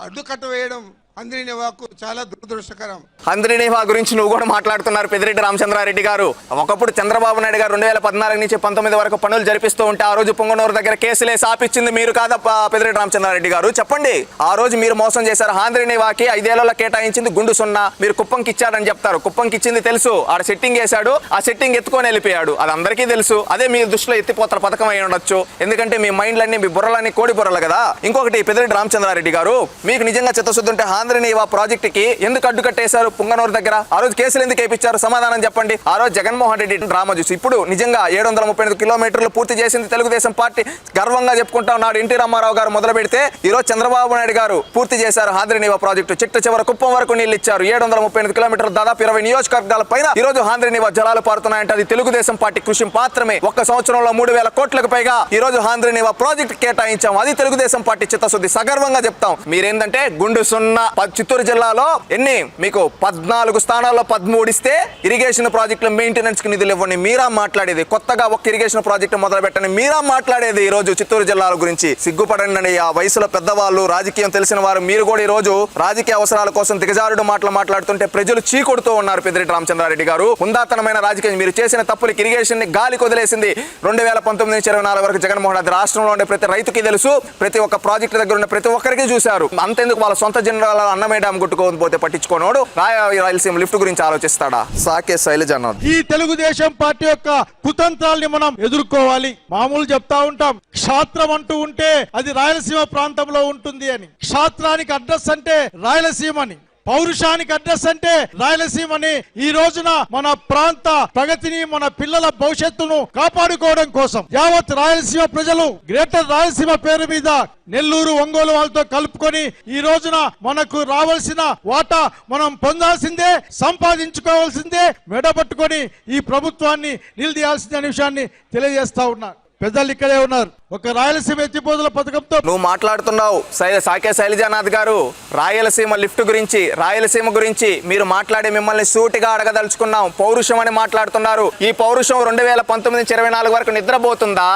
అడ్డుకట్ట వేయడం అంద్రినివాకు చాలా దురదృష్టకరం. అంద్రినివా గురించి నువ్వు కూడా మాట్లాడుతున్నారు పెద్దిరెడ్డి రామచంద్రారెడ్డి గారు. ఒకప్పుడు చంద్రబాబు నాయుడు గారు 2014 నుంచి 19 వరకు పనులు జరిపిస్తూ ఉంటే ఆ రోజు పొంగనూరు దగ్గర కేసులేసి ఆపిచ్చింది మీరు కాదా పెద్దిరెడ్డి రామచంద్రారెడ్డి గారు? చెప్పండి. ఆ రోజు మీరు మోసం చేశారు. ఆంధ్రినివాకి 5 ఏళ్లలో కేటాయించింది గుండు సున్నా. మీరు కుప్పంకి ఇచ్చాడని చెప్తారు. కుప్పంకి ఇచ్చింది తెలుసు. ఆడ సెట్టింగ్ వేశాడు, ఆ సెట్టింగ్ ఎత్తుకొని వెళ్ళిపోయాడు. అది అందరికీ తెలుసు. అదే మీ దృష్టిలో ఎత్తిపోతల పథకం అయి ఉండొచ్చు. ఎందుకంటే మీ మైండ్లన్నీ, మీ బుర్రలన్నీ కోడి బుర్రలు కదా. ఇంకొకటి పెద్దిరెడ్డి రామచంద్రారెడ్డి గారు, మీకు నిజంగా చిత్తశుద్ధి ఉంటే ఆంధ్రినివా ప్రాజెక్ట్ కి ఎందుకు అడ్డు కట్టేశారు పుంగనూరు దగ్గర? ఆ రోజు కేసులు ఎందుకు వేయించారు? సమాధానం చెప్పండి. ఆ రోజు జగన్మోహన్ రెడ్డి డ్రామా చూసి ఇప్పుడు నిజంగా 738 కిలోమీటర్లు పూర్తి చేసింది తెలుగుదేశం పార్టీ. గర్వంగా చెప్పుకుంటా ఉన్నాడు. ఎన్టీ రామారావు గారు మొదలు పెడితే ఈ రోజు చంద్రబాబు నాయుడు గారు పూర్తి చేశారు ఆంధ్రినివా ప్రాజెక్టు. చిట్ట చివర కుప్పం వరకు నీళ్లు ఇచ్చారు. 738 కిలోమీటర్లు, దాదాపు 20 నియోజకవర్గాల పైన ఈ రోజు ఆంధ్రినివా జలాలు పారుతున్నాయంటే అది తెలుగుదేశం పార్టీ కృషి మాత్రమే. ఒక్క సంవత్సరంలో 3,000 కోట్లకు పైగా ఈ రోజు ఆంధ్రినివా ప్రాజెక్టు కేటాయించాం. అది తెలుగుదేశం పార్టీ చిత్తశుద్ధి. సగర్వంగా చెప్తాం. మీరేందంటే గుండు సున్నా. చిత్తూరు జిల్లాలో ఎన్ని మీకు 14 స్థానాల్లో 13 ఇస్తే ఇరిగేషన్ ప్రాజెక్టుల మెయింటెనెన్స్ కి నిధులు ఇవ్వండి. మీరా మాట్లాడేది. కొత్తగా ఒక ఇరిగేషన్ ప్రాజెక్టు మొదలు పెట్టండి. మీరా మాట్లాడేది ఈ రోజు చిత్తూరు జిల్లాల గురించి. సిగ్గుపడండి. ఆ వయసులో పెద్దవాళ్ళు, రాజకీయం తెలిసిన వారు మీరు కూడా ఈ రోజు రాజకీయ అవసరాల కోసం దిగజారుడు మాటలు మాట్లాడుతుంటే ప్రజలు చీకొడుతూ ఉన్నారు. పెద్దిరెడ్డి రామచంద్రారెడ్డి గారు, ఉందాతనమైన రాజకీయం. మీరు చేసిన తప్పులకి ఇరిగేషన్ ని గాలి కొదిలేసింది 2019 నుంచి 24 వరకు జగన్మోహన్ రెడ్డి. రాష్ట్రంలో ఉండే ప్రతి రైతుకి తెలుసు. ప్రతి ఒక్క ప్రాజెక్టు దగ్గర ఉన్న ప్రతి ఒక్కరికి చూశారు. అంతెందుకు వాళ్ళ సొంత జిల్లాలో జిల్లాలో అన్నమయ్య డ్యామ్ కొట్టుకోని పోతే పట్టించుకోనోడు రాయలసీమ లిఫ్ట్ గురించి ఆలోచిస్తాడా? సాకే శైలజ అన్నారు. ఈ తెలుగుదేశం పార్టీ యొక్క కుతంత్రాల్ని మనం ఎదుర్కోవాలి. మామూలు చెప్తా ఉంటాం, క్షాత్రం అంటూ ఉంటే అది రాయలసీమ ప్రాంతంలో ఉంటుంది అని. క్షాత్రానికి అడ్రస్ అంటే రాయలసీమని, పౌరుషానికి అడ్రస్ అంటే రాయలసీమని. ఈ రోజున మన ప్రాంత ప్రగతిని, మన పిల్లల భవిష్యత్తును కాపాడుకోవడం కోసం యావత్ రాయలసీమ ప్రజలు గ్రేటర్ రాయలసీమ పేరు మీద నెల్లూరు, ఒంగోలు వాళ్ళతో కలుపుకొని ఈ రోజున మనకు రావాల్సిన వాటా మనం పొందాల్సిందే, సంపాదించుకోవాల్సిందే, మెడబట్టుకొని ఈ ప్రభుత్వాన్ని నిలదీయాల్సిందే అనే విషయాన్ని తెలియజేస్తా ఉన్నా. పెద్దలు ఇక్కడే ఉన్నారు. ఒక రాయలసీమ ఎత్తిపోతల పథకంతో నువ్వు మాట్లాడుతున్నావు సాకే శైలజానాథ్ గారు. రాయలసీమ లిఫ్ట్ గురించి, రాయలసీమ గురించి మీరు మాట్లాడి మిమ్మల్ని సూటిగా అడగదలుచుకున్నాం. పౌరుషం అని మాట్లాడుతున్నారు. ఈ పౌరుషం 2019-24 వరకు నిద్రపోతుందా?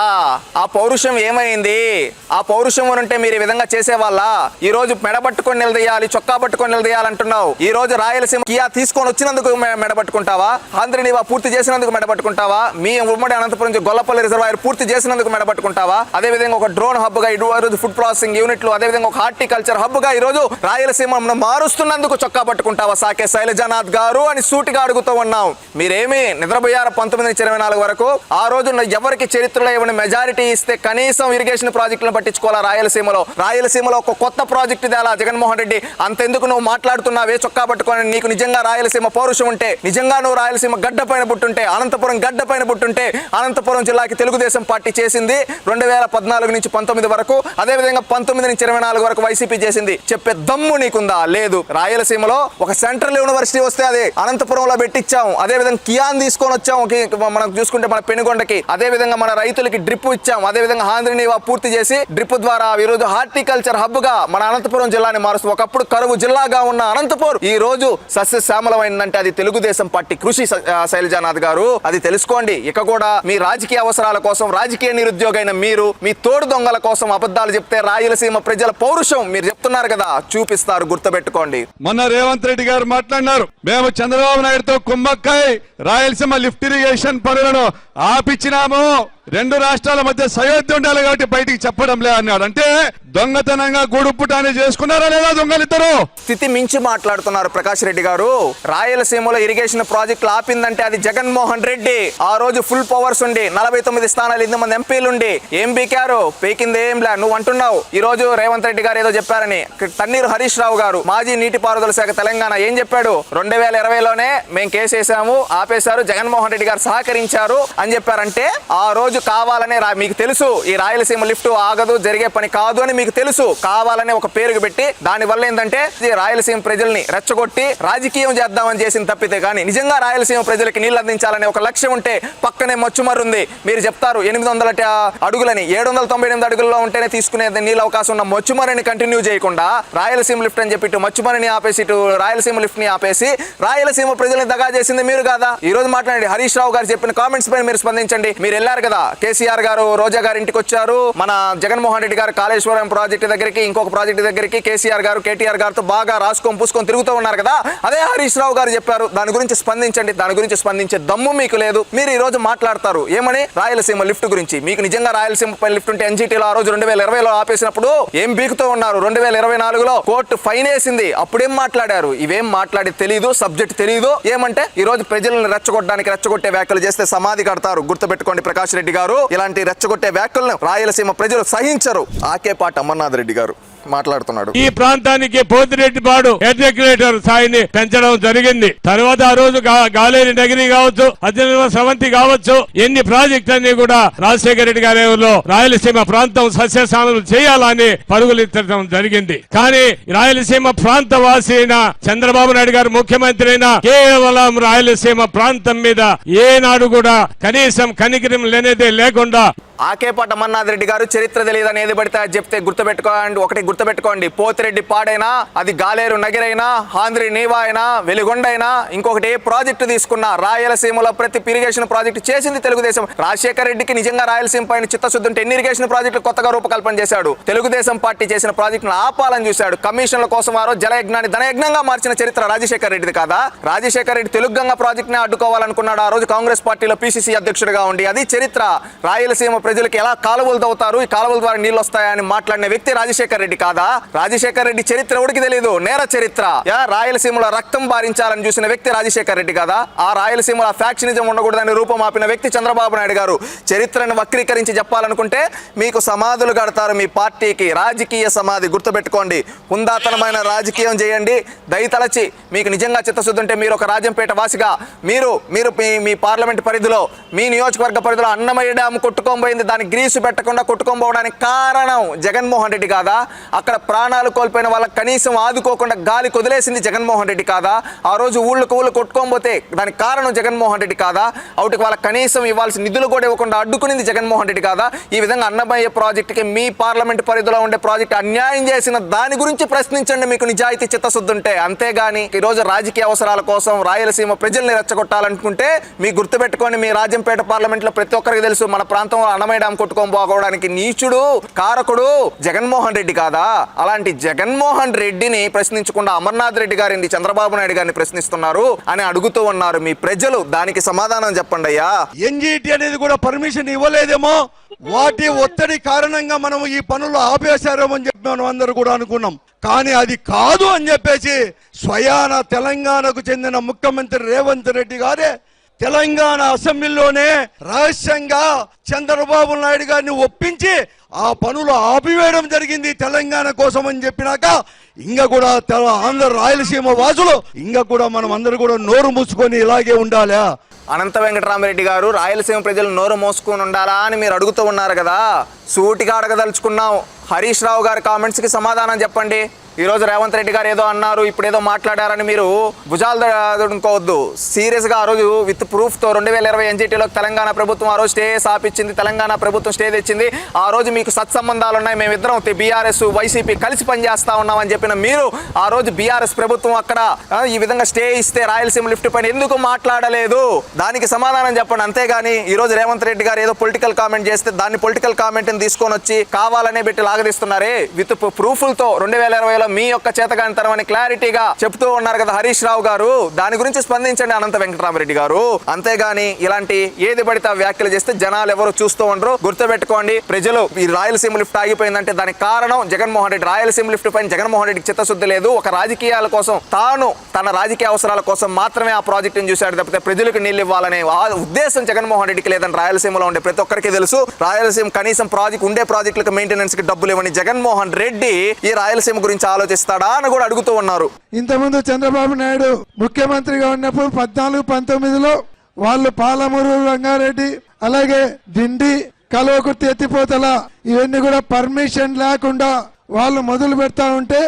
ఆ పౌరుషం ఏమైంది? ఆ పౌరుషం ఉంటే మీరు ఈ విధంగా చేసేవాళ్ళ? ఈ రోజు మెడబట్టుకొని నిలదీయాలి, చొక్కా పట్టుకొని నిలదీయాలంటున్నావు. ఈ రోజు రాయలసీమ కియా తీసుకొని వచ్చినందుకు మెడబట్టుకుంటావా? ఆంధ్రనీవా పూర్తి చేసినందుకు మెడబట్టుకుంటావా? మీ ఉమ్మడి అనంతపురం గొల్లపల్లి రిజర్వాయర్ పూర్తి చేసినందుకు మెడబట్టుకుంటావా? అదేవిధంగా ఒక డ్రోన్ హబ్ గా ఈరోజు ఫుడ్ ప్రాసెసింగ్ యూనిట్లు, అదేవిధంగా ఒక హార్టికల్చర్ హబ్ గా ఈరోజు రాయలసీమను మారుస్తున్నందుకు చొక్కా పట్టుకుంటావా సాకే శైలజానాథ్ గారు అని సూటిగా అడుగుతూ ఉన్నాం. మీరేమి నిద్రపోయారు 19-24 వరకు? ఆ రోజు ఎవరికి చరిత్రలో ఏమైనా మెజారిటీ ఇస్తే కనీసం ఇరిగేషన్ ప్రాజెక్టులను పట్టించుకోవాలా? రాయలసీమలో ఒక కొత్త ప్రాజెక్టు తేలా జగన్మోహన్ రెడ్డి. అంతెందుకు నువ్వు మాట్లాడుతున్నావే చొక్కా పట్టుకొని? నీకు నిజంగా రాయలసీమ పౌరుషం ఉంటే, నిజంగా నువ్వు రాయలసీమ గడ్డ పైన పుట్టుంటే, అనంతపురం గడ్డ పైన పుట్టుంటే, అనంతపురం జిల్లాకి తెలుగుదేశం పార్టీ చేసింది 2014 నుంచి 19 వరకు, అదేవిధంగా 19-24 వరకు వైసీపీ చేసింది. చెప్పే దమ్ము నీకుందా? లేదు. రాయలసీమలో ఒక సెంట్రల్ యూనివర్సిటీ వస్తే అది అనంతపురంలో పెట్టించాం. అదేవిధంగా కియాన్ తీసుకొని వచ్చాం. మనం చూసుకుంటే మన పెనుగొండకి, అదేవిధంగా మన రైతులకి డ్రిప్ ఇచ్చాం. అదేవిధంగా ఆంధ్రనీవా పూర్తి చేసి డ్రిప్ ద్వారా ఈరోజు హార్టికల్చర్ హబ్ గా మన అనంతపురం జిల్లాని మారుస్తూ, ఒకప్పుడు కరువు జిల్లాగా ఉన్న అనంతపురం ఈ రోజు సస్యశ్యామలమైందంటే అది తెలుగుదేశం పార్టీ కృషి. శైలజానాథ్ గారు, అది తెలుసుకోండి. ఇక కూడా మీ రాజకీయ అవసరాల కోసం, రాజకీయ నిరుద్యోగైన మీరు మీ తోడు దొంగల కోసం అబద్ధాలు చెప్తే రాయలసీమ ప్రజల పౌరుషం మీరు చెప్తున్నారు కదా, చూపిస్తారు, గుర్తుపెట్టుకోండి. మొన్న రేవంత్ రెడ్డి గారు మాట్లాడినారు, మేము చంద్రబాబు నాయుడుతో కుమ్మక్కై రాయలసీమ లిఫ్ట్ ఇరిగేషన్ పనులను ఆపిచ్చినాము, 2 రాష్ట్రాల మధ్య సయోధ్య ఉండాలి కాబట్టి బయటికి చెప్పడం లే అన్నాడు. అంటే దొంగతనంగా గూడుపుటాన్ని చేసుకున్నారా లేదా దొంగలిద్దరు? స్థితి మించి మాట్లాడుతున్నారు ప్రకాష్ రెడ్డి గారు. రాయలసీమలో ఇరిగేషన్ ప్రాజెక్టులు ఆపిందంటే అది జగన్మోహన్ రెడ్డి. ఆ రోజు ఫుల్ పవర్స్ ఉండి 49 స్థానాలు 8 మంది ఎంపీలుండి ఏం బీకారు? పీకింది ఏం లే. నువ్వు అంటున్నావు ఈ రోజు రేవంత్ రెడ్డి గారు ఏదో చెప్పారని. తన్నీరు హరీష్ రావు గారు, మాజీ నీటిపారుదల శాఖ తెలంగాణ, ఏం చెప్పాడు? 2020లోనే మేము కేసు వేసాము, ఆపేశారు, జగన్మోహన్ రెడ్డి గారు సహకరించారు అని చెప్పారంటే ఆ రోజు కావాలనే మీకు తెలుసు ఈ రాయలసీమ లిఫ్ట్ ఆగదు, జరిగే పని కాదు అని మీకు తెలుసు. కావాలనే ఒక పేరుకు పెట్టి దాని వల్ల ఏంటంటే రాయలసీమ ప్రజల్ని రెచ్చగొట్టి రాజకీయం చేద్దామని చేసిన తప్పితే కానీ నిజంగా రాయలసీమ ప్రజలకి నీళ్లు అందించాలనే ఒక లక్ష్యం ఉంటే పక్కనే మచ్చుమర్రు ఉంది. మీరు చెప్తారు 800 అడుగులని, 798 అడుగుల్లో ఉంటేనే తీసుకునే నీళ్ళ అవకాశం ఉన్న మచ్చుమర్రిని కంటిన్యూ చేయకుండా రాయలసీమ లిఫ్ట్ అని చెప్పి మచ్చుమర్రిని ఆపేసి రాయలసీమ లిఫ్ట్ ని ఆపేసి రాయలసీమ ప్రజల్ని దగా చేసింది మీరు కాదా? ఈ రోజు మాట్లాడండి. హరీష్ రావు గారు చెప్పిన కామెంట్స్ పైన మీరు స్పందించండి. మీరు వెళ్ళారు కదా, కేసీఆర్ గారు రోజా గారి ఇంటికి వచ్చారు, మన జగన్మోహన్ రెడ్డి గారు కాళేశ్వరం ప్రాజెక్టు దగ్గరికి, ఇంకొక ప్రాజెక్టు దగ్గరికి కేసీఆర్ గారు కేటీఆర్ గారితో బాగా రాసుకొని పూసుకొని తిరుగుతూ ఉన్నారు కదా, అదే హరీష్ రావు గారు చెప్పారు. దాని గురించి స్పందించండి. దాని గురించి స్పందించే దమ్ము మీకు లేదు. మీరు ఈ రోజు మాట్లాడతారు ఏమని? రాయలసీమ లిఫ్ట్ గురించి. మీకు నిజంగా రాయలసీమ పై లిఫ్ట్ ఉంటే ఎన్జీటీలో ఆ రోజు 2020లో ఆపేసినప్పుడు ఏం బీకుతూ ఉన్నారు? 2024లో కోర్టు ఫైన్ వేసింది, అప్పుడేం మాట్లాడారు? ఇవేం మాట్లాడి తెలియదు, సబ్జెక్ట్ తెలియదు. ఏమంటే ఈ రోజు ప్రజలను రెచ్చగొట్టే వ్యాఖ్యలు చేస్తే సమాధి కడతారు. గుర్తుపెట్టుకోండి ప్రకాష్ రెడ్డి గారు, ఇలాంటి రెచ్చగొట్టే వ్యాఖ్యలను రాయలసీమ ప్రజలు సహించరు. ఆకేపాటి అమర్నాథ్ రెడ్డి గారు మాట్లాడుతున్నాడు. ఈ ప్రాంతానికి పోతిరెడ్డిపాడు ఎగ్జిక్యూటివ్ స్థాయిని పెంచడం జరిగింది. తర్వాత ఆ రోజు గాలేరి నగిరి కావచ్చు, అర్జున స్రవంతి కావచ్చు, ఎన్ని ప్రాజెక్టులన్నీ కూడా రాజశేఖర రెడ్డి గారి రాయలసీమ ప్రాంతం సస్యశామలు చేయాలని పరుగులెత్తడం జరిగింది. కానీ రాయలసీమ ప్రాంత వాసి అయిన చంద్రబాబు నాయుడు గారు ముఖ్యమంత్రి అయినా కేవలం రాయలసీమ ప్రాంతం మీద ఏనాడు కూడా కనీసం కనికరం లేనిదే లేకుండా. ఆకేపాటి అమర్నాథ్ రెడ్డి గారు చరిత్ర తెలియదని ఏది పడితే అది చెప్తే గుర్తుపెట్టుకోండి. పోతిరెడ్డి పాడైనా, అది గాలేరు నగిరైనా, ఆంధ్రి నీవా అయినా, వెలిగొండ అయినా, ఇంకొకటి ఏ ప్రాజెక్టు తీసుకున్నా రాయలసీమలో ప్రతి ఇరిగేషన్ ప్రాజెక్టు చేసింది తెలుగుదేశం. రాజశేఖర రెడ్డికి నిజంగా రాయలసీమ పైన చిత్తశుద్ధి ఉంటే ఎన్ని ఇరిగేషన్ ప్రాజెక్టులు కొత్తగా రూపకల్పన చేశాడు? తెలుగుదేశం పార్టీ చేసిన ప్రాజెక్టును ఆపాలని చూశాడు. కమిషన్ల కోసం ఆ రోజు జలయజ్ఞాన్ని ధనయజ్ఞంగా మార్చిన చరిత్ర రాజశేఖర రెడ్డిది కాదా? రాజశేఖర రెడ్డి తెలుగుగంగ ప్రాజెక్టుని అడ్డుకోవాలనుకున్నాడు ఆ రోజు కాంగ్రెస్ పార్టీలో పిసిసి అధ్యక్షుడిగా ఉండి. అది చరిత్ర. రాయలసీమ ప్రజలకు ఎలా కాలువలు తవ్వుతారు, ఈ కాలువల ద్వారా నీళ్ళు వస్తాయని మాట్లాడిన వ్యక్తి రాజశేఖర్ రెడ్డి కాదా? రాజశేఖర్ రెడ్డి చరిత్ర ఎవరికి తెలియదు, నేర చరిత్ర. రాయలసీమలో రక్తం బారించాలని చూసిన వ్యక్తి రాజశేఖర్ రెడ్డి కాదా? ఆ రాయలసీమలో ఫ్యాక్షనిజం ఉండకూడదని రూపమాపిన వ్యక్తి చంద్రబాబు నాయుడు గారు. చరిత్రను వక్రీకరించి చెప్పాలనుకుంటే మీకు సమాధులు కడతారు, మీ పార్టీకి రాజకీయ సమాధి. గుర్తుపెట్టుకోండి, హుందాతనమైన రాజకీయం చేయండి. దయతలచి మీకు నిజంగా చిత్తశుద్ధి ఉంటే మీరు ఒక రాజంపేట వాసిగా మీరు మీ పార్లమెంట్ పరిధిలో, మీ నియోజకవర్గ పరిధిలో అన్నమయ్య డ్యామ్ కొట్టుకోబోయింది, దాన్ని గ్రీసు పెట్టకుండా కొట్టుకోబోవడానికి కారణం జగన్మోహన్ రెడ్డి కాదా? అక్కడ ప్రాణాలు కోల్పోయిన వాళ్ళకి కనీసం ఆదుకోకుండా గాలి కొదిలేసింది జగన్మోహన్ రెడ్డి కాదా? ఆ రోజు ఊళ్ళు కొట్టుకోబోతే దానికి కారణం జగన్మోహన్ రెడ్డి కాదా? అవుటికి వాళ్ళకి కనీసం ఇవ్వాల్సిన నిధులు కూడా ఇవ్వకుండా అడ్డుకునింది జగన్మోహన్ రెడ్డి కాదా? ఈ విధంగా అన్నమయ్య ప్రాజెక్టుకి, మీ పార్లమెంట్ పరిధిలో ఉండే ప్రాజెక్టు అన్యాయం చేసిన దాని గురించి ప్రశ్నించండి మీకు నిజాయితీ చిత్తశుద్ధి ఉంటే. అంతేగాని ఈరోజు రాజకీయ అవసరాల కోసం రాయలసీమ ప్రజల్ని రెచ్చగొట్టాలనుకుంటే మీకు గుర్తుపెట్టుకోండి, మీ రాజంపేట పార్లమెంట్ లో ప్రతి ఒక్కరికి తెలుసు, మన ప్రాంతంలో అన్నమయ్య డ్యామ్ కొట్టుకొని పోవడానికి నీచుడు, కారకుడు జగన్మోహన్ రెడ్డి కాదా? అలాంటి జగన్మోహన్ రెడ్డిని ప్రశ్నించకుండా అమర్నాథ్ రెడ్డి గారిని, చంద్రబాబు నాయుడు గారిని ప్రశ్నిస్తున్నారు అని అడుగుతూ ఉన్నారు మీ ప్రజలు. దానికి సమాధానం చెప్పండి అయ్యా. ఎన్జిటి అనేది కూడా పర్మిషన్ ఇవ్వలేదేమో, వాటి ఒత్తిడి కారణంగా మనం ఈ పనులు ఆపేశారేమో అని చెప్పి మనం అందరూ కూడా అనుకున్నాం. కానీ అది కాదు అని చెప్పేసి స్వయాన తెలంగాణకు చెందిన ముఖ్యమంత్రి రేవంత్ రెడ్డి గారే తెలంగాణ అసెంబ్లీలోనే రహస్యంగా చంద్రబాబు నాయుడు గారిని ఒప్పించి ఆ పనులు ఆపివేయడం జరిగింది తెలంగాణ కోసం అని చెప్పినాక ఇంకా కూడా ఆంధ్ర రాయలసీమ వాసులు ఇంకా కూడా మనం అందరూ కూడా నోరు మూసుకొని ఇలాగే ఉండాలా? అనంత వెంకటరామరెడ్డి గారు, రాయలసీమ ప్రజలు నోరు మోసుకొని ఉండాలా అని మీరు అడుగుతూ ఉన్నారు కదా. సూటిగా అడగదలుచుకున్నాం. హరీష్ రావు గారి కామెంట్స్ కి సమాధానం చెప్పండి. ఈ రోజు రేవంత్ రెడ్డి గారు ఏదో అన్నారు, ఇప్పుడు ఏదో మాట్లాడారని మీరు భుజాలు అనుకోవద్దు. సీరియస్ గా ఆ రోజు విత్ ప్రూఫ్ తో 2020 ఎన్జిటిలో తెలంగాణ ప్రభుత్వం ఆ రోజు స్టే ఆపించింది, తెలంగాణ ప్రభుత్వం స్టే తెచ్చింది. ఆ రోజు మీకు సత్సంబంధాలు ఉన్నాయి, మేమిద్దరం బీఆర్ఎస్ వైసీపీ కలిసి పనిచేస్తా ఉన్నామని చెప్పిన మీరు ఆ రోజు బీఆర్ఎస్ ప్రభుత్వం అక్కడ ఈ విధంగా స్టే ఇస్తే రాయలసీమ లిఫ్ట్ పైన ఎందుకు మాట్లాడలేదు? దానికి సమాధానం చెప్పండి. అంతేగాని ఈ రోజు రేవంత్ రెడ్డి గారు ఏదో పొలిటికల్ కామెంట్ చేస్తే దాన్ని పొలిటికల్ కామెంట్ ని తీసుకొని వచ్చి కావాలనే పెట్టి లాగదీస్తున్నారే. విత్ ప్రూఫ్లతో 2020లో మీ యొక్క చేతగానితనం అని క్లారిటీగా చెప్తూ ఉన్నారు కదా హరీష్ రావు గారు. దాని గురించి స్పందించండి అనంత వెంకటరామరెడ్డి గారు. అంతేగాని ఇలాంటి ఏది పడితే వ్యాఖ్యలు చేస్తే జనాలు ఎవరు చూస్తూ ఉండరు. గుర్తుపెట్టుకోండి, ప్రజలు ఈ రాయలసీమ లిఫ్ట్ ఆగిపోయిందంటే దానికి కారణం జగన్మోహన్ రెడ్డి. రాయలసీమ లిఫ్ట్ పైన జగన్మోహన్ రెడ్డికి చిత్తశుద్ధి లేదు. ఒక రాజకీయాల కోసం, తన రాజకీయ అవసరాల కోసం మాత్రమే ఆ ప్రాజెక్టును చూశాడు తప్పితే ప్రజలకు నీళ్ళు ఇవ్వాలనే ఉద్దేశం జగన్మోహన్ రెడ్డికి లేదని రాయలసీమలో ఉండే ప్రతి ఒక్కరికి తెలుసు. రాయలసీమ కనీసం ఉండే ప్రాజెక్టులకు మెయింటెనెన్స్ కి డబ్బులు ఇవ్వని జగన్మోహన్ రెడ్డి ఈ రాయలసీమ గురించి ఆలోచిస్తాడా అని కూడా అడుగుతూ ఉన్నారు. ఇంతకుముందు చంద్రబాబు నాయుడు ముఖ్యమంత్రిగా ఉన్నప్పుడు 14-19లో వాళ్ళు పాలమూరు రంగారెడ్డి, అలాగే దిండి, కల్వకుర్తి ఎత్తిపోతల ఇవన్నీ కూడా పర్మిషన్ లేకుండా వాళ్ళు మొదలు పెడతా ఉంటే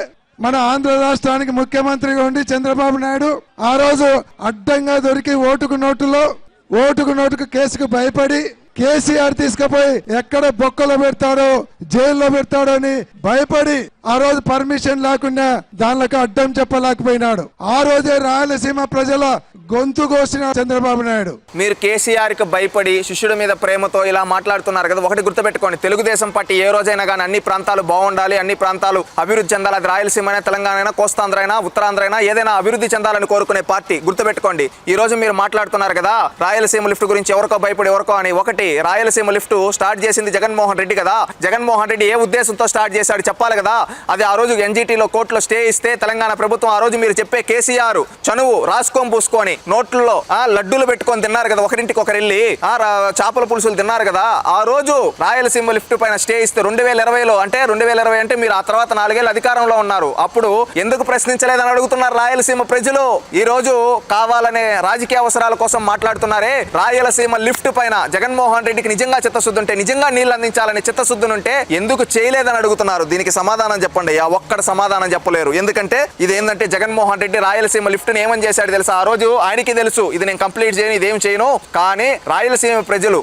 మన ఆంధ్ర రాష్ట్రానికి ముఖ్యమంత్రిగా ఉండి చంద్రబాబు నాయుడు ఆ రోజు అడ్డంగా దొరికి ఓటుకు నోటుకు కేసుకు భయపడి కేసీఆర్ తీసుకుపోయి ఎక్కడ బొక్కలో పెడతాడో, జైల్లో పెడతాడో అని భయపడి ఆ రోజు పర్మిషన్ లేకుండా దానిలోకి అడ్డం చెప్పలేకపోయినాడు. ఆ రోజే రాయలసీమ ప్రజల గొంతు కోసిన చంద్రబాబు నాయుడు. మీరు కేసీఆర్ కి భయపడి శిష్యుడి మీద ప్రేమతో ఇలా మాట్లాడుతున్నారు కదా. ఒకటి గుర్తుపెట్టుకోండి, తెలుగుదేశం పార్టీ ఏ రోజైనా కానీ అన్ని ప్రాంతాలు బాగుండాలి, అన్ని ప్రాంతాలు అభివృద్ధి చెందాలి. అది రాయలసీమ అయినా, తెలంగాణ అయినా, కోస్తాంధ్ర అయినా, ఉత్తరాంధ్ర అయినా ఏదైనా అభివృద్ధి చెందాలని కోరుకునే పార్టీ. గుర్తుపెట్టుకోండి, ఈ రోజు మీరు మాట్లాడుతున్నారు కదా రాయలసీమ లిఫ్ట్ గురించి ఎవరికో భయపడి ఎవరికో అని. ఒకటి, రాయలసీమ లిఫ్ట్ స్టార్ట్ చేసింది జగన్మోహన్ రెడ్డి కదా. జగన్మోహన్ రెడ్డి ఏ ఉద్దేశంతో స్టార్ట్ చేశాడు చెప్పాలి కదా. అది ఆ రోజు ఎన్జిటిలో కోర్టులో స్టే ఇస్తే తెలంగాణ ప్రభుత్వం ఆ రోజు మీరు చెప్పే కేసీఆర్ చనువు రాసుకొని పూసుకొని నోట్లలో లడ్డూలు పెట్టుకొని తిన్నారు కదా, ఒకరింటికి ఒకరు వెళ్ళి చేపల పులుసులు తిన్నారు కదా. ఆ రోజు రాయలసీమ లిఫ్ట్ పైన స్టే ఇస్తే 2020లో, అంటే 2020 అంటే మీరు ఆ తర్వాత 4 ఏళ్ళు అధికారంలో ఉన్నారు, అప్పుడు ఎందుకు ప్రశ్నించలేదని అడుగుతున్నారు రాయలసీమ ప్రజలు. ఈ రోజు కావాలనే రాజకీయ అవసరాల కోసం మాట్లాడుతున్నారే. రాయలసీమ లిఫ్ట్ పైన జగన్మోహన్ రెడ్డికి నిజంగా చిత్తశుద్ధి ఉంటే, నిజంగా నీళ్లు అందించాలని చిత్తశుద్ధి ఉంటే ఎందుకు చేయలేదని అడుగుతున్నారు. దీనికి సమాధానం చెప్పండి. ఒక్కడ సమాధానం చెప్పలేరు. ఎందుకంటే ఇది ఏంటంటే జగన్మోహన్ రెడ్డి రాయలసీమ లిఫ్ట్ ని ఏమని చేశాడు తెలుసా? ఆ రోజు ఆయనకి తెలుసు ఇది నేను కంప్లీట్ చేయను, ఇదేం చేయను, కానీ రాయలసీమ ప్రజలు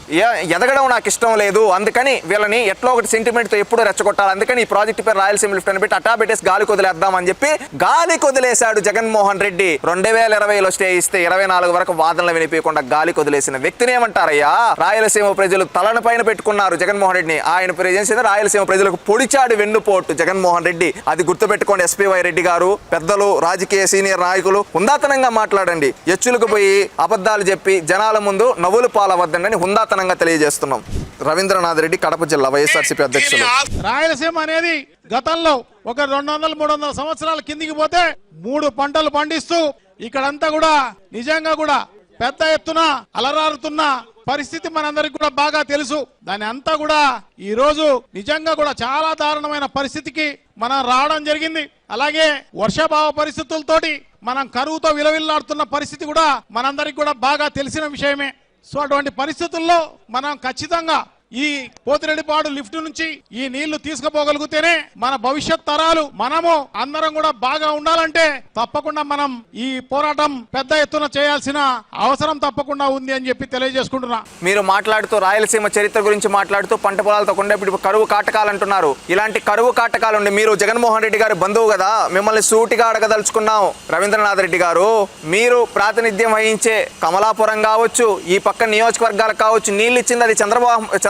ఎదగడం నాకు ఇష్టం లేదు, అందుకని వీళ్ళని ఎట్లా ఒకటి సెంటిమెంట్ తో ఎప్పుడు రెచ్చగొట్టాలి, అందుకని ఈ ప్రాజెక్ట్ పేరు రాయలసీమ లిఫ్ట్ అని పెట్టి అట్టా పెట్టేసి గాలి కొదిలేద్దాం అని చెప్పి గాలి కొదిలేశాడు జగన్మోహన్ రెడ్డి. 2020లో స్టే ఇస్తే 24 వరకు వాదనలు వినిపించకుండా గాలి కొదిలేసిన వ్యక్తిని ఏమంటారయ్యా? రాయలసీమ ప్రజలు తలను పైన పెట్టుకున్నారు జగన్మోహన్ రెడ్డిని. ఆయన ప్రెజెన్స్ రాయలసీమ ప్రజలకు పొడిచాడు వెన్నుపోటు జగన్మోహన్ రెడ్డి. అది గుర్తుపెట్టుకోండి. ఎస్పీవై రెడ్డి గారు, పెద్దలు, రాజకీయ సీనియర్ నాయకులు, ఉందాతనంగా మాట్లాడండి. చర్చిలకు పోయి అబద్ధాలు చెప్పి జనాల ముందు నవ్వులు పాలవద్దండి అని హుందాతనంగా తెలియజేస్తున్నాం. రవీంద్రనాథ్ రెడ్డి, కడప జిల్లా, వైఎస్ఆర్సీపీ అధ్యక్షులు. రాయలసీమ అనేది గతంలో ఒక 200-300 సంవత్సరాల కిందికి పోతే 3 పంటలు పండిస్తూ ఇక్కడంతా కూడా నిజంగా కూడా పెద్ద ఎత్తున అలరారుతున్న పరిస్థితి మనందరికి కూడా బాగా తెలుసు. దాని అంతా కూడా ఈ రోజు నిజంగా కూడా చాలా దారుణమైన పరిస్థితికి మనం రావడం జరిగింది. అలాగే వర్షాభావ పరిస్థితులతోటి మనం కరువుతో విలవిల్లాడుతున్న పరిస్థితి కూడా మనందరికి కూడా బాగా తెలిసిన విషయమే. సో అటువంటి పరిస్థితుల్లో మనం ఖచ్చితంగా ఈ పోతిరెడ్డిపాడు లిఫ్ట్ నుంచి ఈ నీళ్లు తీసుకుపోగలిగితేనే మన భవిష్యత్ తరాలు మనము అందరం కూడా బాగా ఉండాలంటే తప్పకుండా మనం ఈ పోరాటం పెద్ద ఎత్తున చేయాల్సిన అవసరం తప్పకుండా ఉంది అని చెప్పి తెలియజేసుకుంటున్నా. మీరు మాట్లాడుతూ రాయలసీమ చరిత్ర గురించి మాట్లాడుతూ పంట పొలాలతో ఇప్పుడు కరువు కాటకాలు అంటున్నారు. ఇలాంటి కరువు కాటకాలు ఉండి మీరు జగన్మోహన్ రెడ్డి గారి బంధువు కదా, మిమ్మల్ని సూటిగా అడగదలుచుకున్నాం. రవీంద్రనాథ్ రెడ్డి గారు, మీరు ప్రాతినిధ్యం వహించే కమలాపురం కావచ్చు, ఈ పక్క నియోజకవర్గాలకు కావచ్చు, నీళ్ళు ఇచ్చింది అది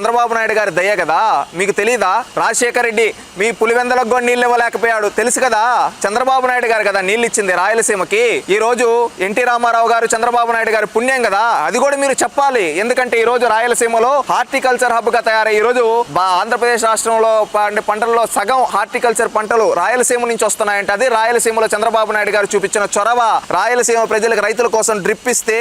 చంద్రబాబు నాయుడు గారి దయ కదా. మీకు తెలీదా? రాజశేఖర్ రెడ్డి మీ పులివెందలకు కూడా నీళ్ళు ఇవ్వలేకపోయాడు, తెలుసు కదా. చంద్రబాబు నాయుడు గారు కదా నీళ్ళు ఇచ్చింది రాయలసీమకి. ఈ రోజు ఎన్టీ రామారావు గారు, చంద్రబాబు నాయుడు గారు పుణ్యం కదా, అది కూడా మీరు చెప్పాలి. ఎందుకంటే ఈ రోజు రాయలసీమలో హార్టికల్చర్ హబ్ గా తయారై ఈ రోజు ఆంధ్రప్రదేశ్ రాష్ట్రంలో పంటల్లో సగం హార్టికల్చర్ పంటలు రాయలసీమ నుంచి వస్తున్నాయంటే అది రాయలసీమలో చంద్రబాబు నాయుడు గారు చూపించిన చొరవ. రాయలసీమ ప్రజలకు రైతుల కోసం డ్రిప్ ఇస్తే,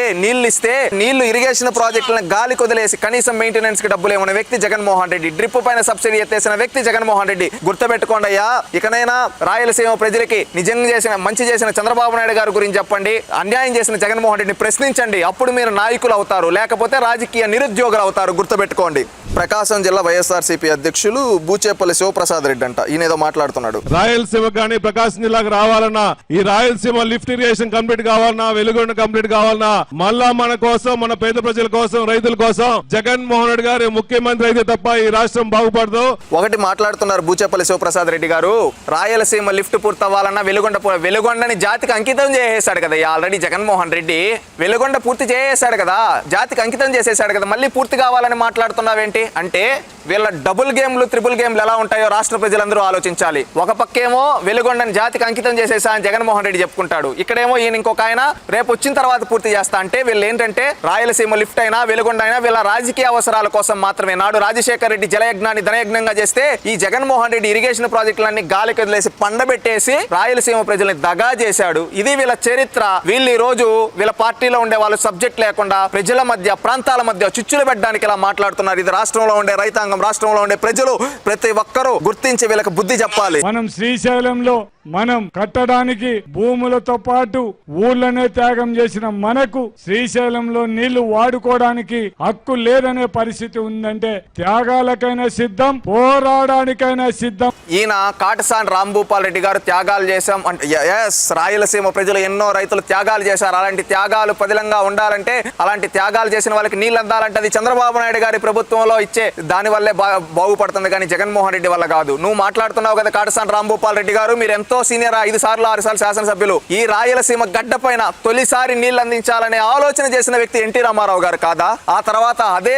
నీళ్లు ఇరిగేషన్ ప్రాజెక్టులను గాలి కొదిలేసి కనీసం మెయింటెనెన్స్ కి డబ్బులు ఏమన్న వ్యక్తి జగన్మోహన్ రెడ్డి. డ్రిప్ పైన సబ్సిడీ ఎత్తేసిన వ్యక్తి జగన్మోహన్ రెడ్డి. గుర్తుపెట్టుకోండి అయ్యా. ఇకనైనా రాయలసీమ ప్రజలకి నిజంగా మంచి చేసిన చంద్రబాబు నాయుడు గారి గురించి చెప్పండి, అన్యాయం చేసిన జగన్మోహన్ రెడ్డిని ప్రశ్నించండి. అప్పుడు మీరు నాయకులు అవుతారు, లేకపోతే రాజకీయ నిరుద్యోగులు అవుతారు. గుర్తుపెట్టుకోండి. ప్రకాశం జిల్లా వైఎస్ఆర్సీపీ అధ్యక్షులు బూచేపల్లి శివప్రసాద్ రెడ్డి అంట, ఈయన ఏదో మాట్లాడుతున్నాడు. రాయలసీమ కానీ ప్రకాశం జిల్లాకు రావాలన్నా, ఈ రాయలసీమ లిఫ్ట్ ఇరిగేషన్ కంప్లీట్ కావాలన్నా, వెలుగొండ కంప్లీట్ కావాలన్నా, మళ్ళా మన కోసం, మన పేద ప్రజల కోసం, రైతుల కోసం జగన్మోహన్ రెడ్డి గారు ముఖ్యమంత్రి అయితే తప్ప ఈ రాష్ట్రం బాగుపడదు. ఒకటి మాట్లాడుతున్నారు బూచేపల్లి శివప్రసాద్ రెడ్డి గారు, రాయలసీమ లిఫ్ట్ పూర్తవ్వాలన్నా వెలుగొండని జాతికి అంకితం చేసేసాడు కదా ఆల్రెడీ జగన్మోహన్ రెడ్డి. వెలుగొండ పూర్తి చేసేసాడు కదా, జాతికి అంకితం చేసేసాడు కదా, మళ్ళీ పూర్తి కావాలని మాట్లాడుతున్నావేంటి అంటే వీళ్ళ డబుల్ గేమ్లు, ట్రిపుల్ గేమ్లు ఎలా ఉంటాయో రాష్ట్ర ప్రజలందరూ ఆలోచించాలి. ఒక పక్కేమో వెలుగొండని జాతికి అంకితం చేసేసా అని జగన్మోహన్ రెడ్డి చెప్పుకుంటాడు, ఇక్కడేమో ఈయన ఇంకొక ఆయన రేపు వచ్చిన తర్వాత పూర్తి చేస్తా అంటే వీళ్ళు ఏంటంటే రాయలసీమ లిఫ్ట్ అయినా వెలుగొండ అయినా వీళ్ళ రాజకీయ అవసరాల కోసం మాత్రమే. నాడు రాజశేఖర్ రెడ్డి జలయజ్ఞాన్ని ధనయజ్ఞంగా చేస్తే ఈ జగన్మోహన్ రెడ్డి ఇరిగేషన్ ప్రాజెక్టులన్నీ గాలికి వదిలేసి పండబెట్టేసి రాయలసీమ ప్రజల్ని దగా చేశాడు. ఇది వీళ్ళ చరిత్ర. వీళ్ళు ఈ రోజు వీళ్ళ పార్టీలో ఉండే వాళ్ళు సబ్జెక్ట్ లేకుండా ప్రజల మధ్య, ప్రాంతాల మధ్య చిచ్చులు పెట్టడానికి ఇలా మాట్లాడుతున్నారు. ఇది రాష్ట్రంలో ఉండే రైతాంగం, రాష్ట్రంలో ఉండే ప్రజలు ప్రతి ఒక్కరూ గుర్తించి వీళ్ళకి బుద్ధి చెప్పాలి. మనం శ్రీశైలంలో మనం కట్టడానికి భూములతో పాటు ఊళ్ళనే త్యాగం చేసిన మనకు శ్రీశైలంలో నీళ్లు వాడుకోవడానికి హక్కు లేదనే పరిస్థితి ఉందంటే త్యాగాలకైనా సిద్ధం, పోరాడానికైనా సిద్ధం. ఈయన కాటసాని రాంభూపాల్ రెడ్డి గారు త్యాగాలు చేశాం అంటే ఎస్, రాయలసీమ ప్రజలు ఎన్నో రైతులు త్యాగాలు చేశారు. అలాంటి త్యాగాలు పదిలంగా ఉండాలంటే, అలాంటి త్యాగాలు చేసిన వాళ్ళకి నీళ్ళు అందాలంటే అది చంద్రబాబు నాయుడు గారి ప్రభుత్వంలో ఇచ్చే దాని వల్లే బాగుపడుతుంది, కానీ జగన్మోహన్ రెడ్డి వల్ల కాదు. నువ్వు మాట్లాడుతున్నావు కదా కాటసాని రాంభూపాల్ రెడ్డి గారు, మీరు ఎంతో సీనియర్, 5 సార్లు 6 సార్లు శాసనసభ్యులు. ఈ రాయలసీమ గడ్డ పైన తొలిసారి నీళ్లు అందించాలనే ఆలోచన చేసిన వ్యక్తి ఎన్టీ రామారావు గారు కాదా? ఆ తర్వాత అదే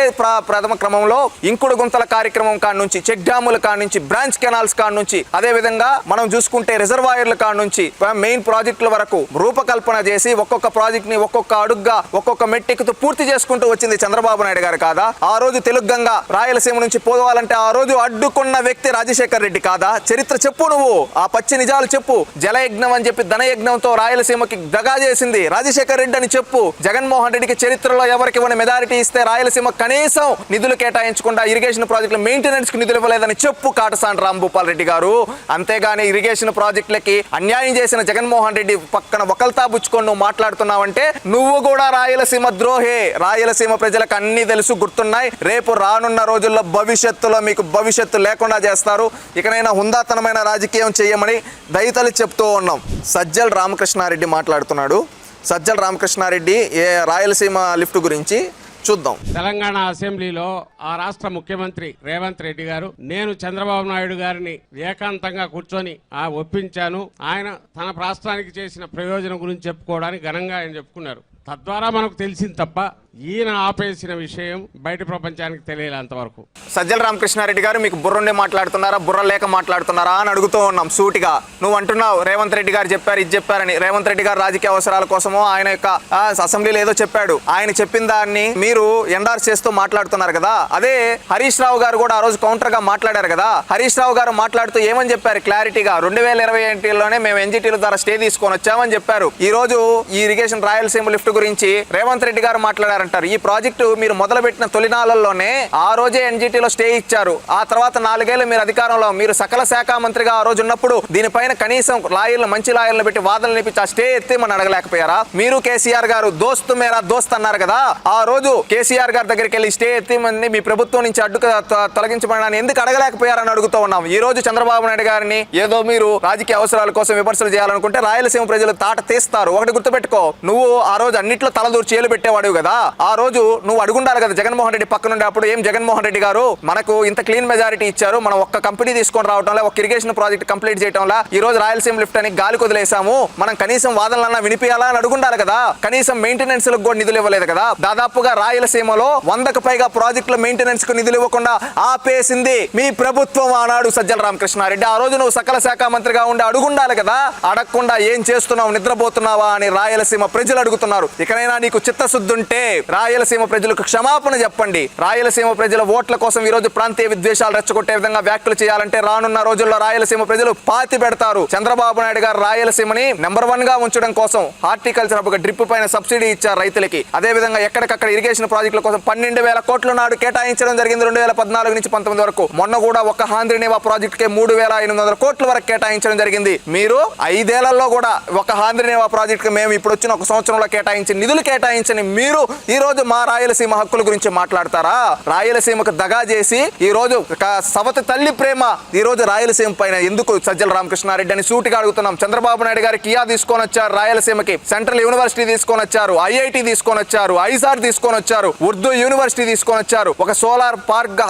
ప్రథమ క్రమంలో ఇంకుడు గుంతల కార్యక్రమం కాడ నుంచి, చెక్ డ్యాముల కాడ నుంచి, బ్రాంచ్ కెనాల్స్ కాడ నుంచి, అదే విధంగా మనం చూసుకుంటే రిజర్వాయర్ల కాడ నుంచి మెయిన్ ప్రాజెక్టుల వరకు రూపకల్పన చేసి ఒక్కొక్క ప్రాజెక్ట్ ని ఒక్కొక్క అడుగ్గా, ఒక్కొక్క మెట్టిక్కుతూ పూర్తి చేసుకుంటూ వచ్చింది చంద్రబాబు నాయుడు గారు కాదా? ఆ రోజు తెలుగుగంగా రాయలసీమ నుంచి పోవాలంటే ఆ రోజు అడ్డుకున్న వ్యక్తి రాజశేఖర్ రెడ్డి కాదా? చరిత్ర చెప్పు, నువ్వు ఆ పచ్చి నిజాలు చెప్పు. జలయజ్ఞం అని చెప్పి ధనయజ్ఞంతో రాయలసీమకి దగా చేసింది రాజశేఖర్ రెడ్డి అని చెప్పు. జగన్మోహన్ రెడ్డికి చరిత్రలో ఎవరికి ఇవ్వని మెజారిటీ ఇస్తే రాయలసీమ కనీసం నిధులు కేటాయించకుండా ఇరిగేషన్ ప్రాజెక్టుల మెయింటెనెన్స్ కి నిధులు ఇవ్వలేదని చెప్పు కాటసాని రాంభూపాల్ రెడ్డి గారు. అంతేగాని ఇరిగేషన్ ప్రాజెక్టులకి అన్యాయం చేసిన జగన్మోహన్ రెడ్డి పక్కన ఒకల్తా బుచ్చుకొని నువ్వు మాట్లాడుతున్నావంటే నువ్వు కూడా రాయలసీమ ద్రోహే. రాయలసీమ ప్రజలకు అన్ని తెలుసు, గుర్తున్నాయి. రేపు రానున్న రోజుల్లో భవిష్యత్తులో మీకు భవిష్యత్తు లేకుండా చేస్తారు. ఇకనైనా హుందాతనమైన రాజకీయం చేయమని దయతలి చెప్తూ ఉన్నాం. సజ్జల రామకృష్ణారెడ్డి మాట్లాడుతున్నాడు. సజ్జల రామకృష్ణారెడ్డి రాయలసీమ లిఫ్ట్ గురించి చూద్దాం. తెలంగాణ అసెంబ్లీలో ఆ రాష్ట్ర ముఖ్యమంత్రి రేవంత్ రెడ్డి గారు, నేను చంద్రబాబు నాయుడు గారిని ఏకాంతంగా కూర్చొని ఒప్పించాను, ఆయన తన రాష్ట్రానికి చేసిన ప్రయోజనం గురించి చెప్పుకోవడానికి ఘనంగా ఆయన చెప్పుకున్నారు. తద్వారా మనకు తెలిసింది తప్ప ఈయన ఆపేసిన విషయం బయట ప్రపంచానికి తెలియలేంత వరకు. సజ్జల రామకృష్ణారెడ్డి గారు మీకు బుర్రుండి మాట్లాడుతున్నారా, బుర్ర లేక మాట్లాడుతున్నారా అని అడుగుతూ ఉన్నాం సూటిగా. నువ్వు అంటున్నావు రేవంత్ రెడ్డి గారు చెప్పారు, ఇది చెప్పారని. రేవంత్ రెడ్డి గారు రాజకీయ అవసరాల కోసమో ఆయన యొక్క అసెంబ్లీలో ఏదో చెప్పాడు, ఆయన చెప్పిన దాన్ని మీరు ఎండార్స్ చేస్తూ మాట్లాడుతున్నారు కదా. అదే హరీష్ రావు గారు కూడా ఆ రోజు కౌంటర్ గా మాట్లాడారు కదా. హరీష్ రావు గారు మాట్లాడుతూ ఏమని చెప్పారు క్లారిటీగా, 2021లోనే మేము ఎన్జిటీల ద్వారా స్టే తీసుకొని వచ్చామని చెప్పారు. ఈ రోజు ఈ ఇరిగేషన్ రాయలసీమ లిఫ్ట్ గురించి రేవంత్ రెడ్డి గారు మాట్లాడారంటారు. ఈ ప్రాజెక్టు మీరు మొదలుపెట్టిన తొలినాళ్లలోనే ఆ రోజే ఎన్జిటీలో స్టే ఇచ్చారు. ఆ తర్వాత 4 ఏళ్లు మీరు అధికారంలో, మీరు సకల శాఖ మంత్రిగా ఆ రోజు ఉన్నప్పుడు దీనిపైన కనీసం మంచి లాయర్లను పెట్టి వాదనలు నిపించి ఆ స్టే ఎత్తి మనం అడగలేకపోయారా? మీరు కేసీఆర్ గారు దోస్తు మేరా దోస్త్ అన్నారు కదా. ఆ రోజు కేసీఆర్ గారి దగ్గరికి వెళ్ళి స్టే ఎత్తి మీ ప్రభుత్వం నుంచి అడ్డు తొలగించబడని ఎందుకు అడగలేకపోయారని అడుగుతూ ఉన్నాం. ఈ రోజు చంద్రబాబు నాయుడు గారిని ఏదో మీరు రాజకీయ అవసరాల కోసం విమర్శలు చేయాలనుకుంటే రాయలసీమ ప్రజలు తాట తీస్తారు. ఒకటి గుర్తుపెట్టుకో, నువ్వు ఆ రోజు అన్నిట్లో తలదూర్చి ఏలు పెట్టేవాడు కదా. ఆ రోజు నువ్వు అడుగుండాలి కదా జగన్మోహన్ రెడ్డి పక్క నుండి. అప్పుడు ఏం జగన్మోహన్ రెడ్డి గారు మనకు ఇంత క్లీన్ మెజారిటీ ఇచ్చారు, మనం ఒక్క కంపెనీ తీసుకొని రావడంలో, ఒక ఇరిగేషన్ ప్రాజెక్ట్ కంప్లీట్ చేయడంలో ఈ రోజు రాయలసీమ లిఫ్ట్ అని గాలి కొదిలేసాము, మనం కనీసం వాదనలన్నా వినిపించాలా అని అడుగుండాలి కదా. కనీసం మెయింటెనెన్స్ లకు కూడా నిధులు ఇవ్వలేదు కదా. దాదాపుగా రాయలసీమలో 100కు పైగా ప్రాజెక్టుల మెయింటెనెన్స్ కు నిధులు ఇవ్వకుండా ఆపేసింది మీ ప్రభుత్వం ఆనాడు సజ్జల రామకృష్ణారెడ్డి. ఆ రోజు నువ్వు సకల శాఖ మంత్రిగా ఉండి అడుగుండాలి కదా. అడగకుండా ఏం చేస్తున్నావు, నిద్రపోతున్నావా అని రాయలసీమ ప్రజలు అడుగుతున్నారు. ఇకనైనా నీకు చిత్తశుద్ధి ఉంటే రాయలసీమ ప్రజలకు క్షమాపణ చెప్పండి. రాయలసీమ ప్రజల ఓట్ల కోసం ఈ రోజు ప్రాంతీయ విద్వేషాలు రెచ్చగొట్టే విధంగా వ్యాఖ్యలు చేయాలంటే రానున్న రోజుల్లో రాయలసీమ ప్రజలు పాతి పెడతారు. చంద్రబాబు నాయుడు గారు రాయలసీమని నెంబర్ 1 గా ఉంచడం కోసం హార్టికల్చర్ ఒక డ్రిప్ పైన సబ్సిడీ ఇచ్చారు రైతులకి. అదే విధంగా ఎక్కడికక్కడ ఇరిగేషన్ ప్రాజెక్టుల కోసం 12,000 కోట్ల నాడు కేటాయించడం జరిగింది 2014 నుంచి 19 వరకు. మొన్న కూడా ఒక హాంద్రినేవా ప్రాజెక్ట్ కే 3,800 కోట్ల వరకు కేటాయించడం జరిగింది. మీరు 5 ఏళ్లలో కూడా ఒక హాంద్రినేవా ప్రాజెక్ట్ కి మేము ఇప్పుడు వచ్చిన 1 సంవత్సరంలో కేటాయించి నిధులు కేటాయించని మీరు ఈ రోజు మా రాయలసీమ హక్కుల గురించి మాట్లాడతారా? రాయలసీమకు దగా చేసి ఈ రోజు సవతి తల్లి ప్రేమ ఈ రోజు రాయలసీమ పైన ఎందుకు సజ్జల రామకృష్ణారెడ్డి అని సూటిగా అడుగుతున్నాం. చంద్రబాబు నాయుడు గారు కియా తీసుకొని వచ్చారు రాయలసీమకి, సెంట్రల్ యూనివర్సిటీ తీసుకొని వచ్చారు, ఐఐటి తీసుకొని వచ్చారు, ఐసార్ తీసుకొని వచ్చారు, ఉర్దూ యూనివర్సిటీ తీసుకొని వచ్చారు, ఒక సోలార్ పార్క్ గా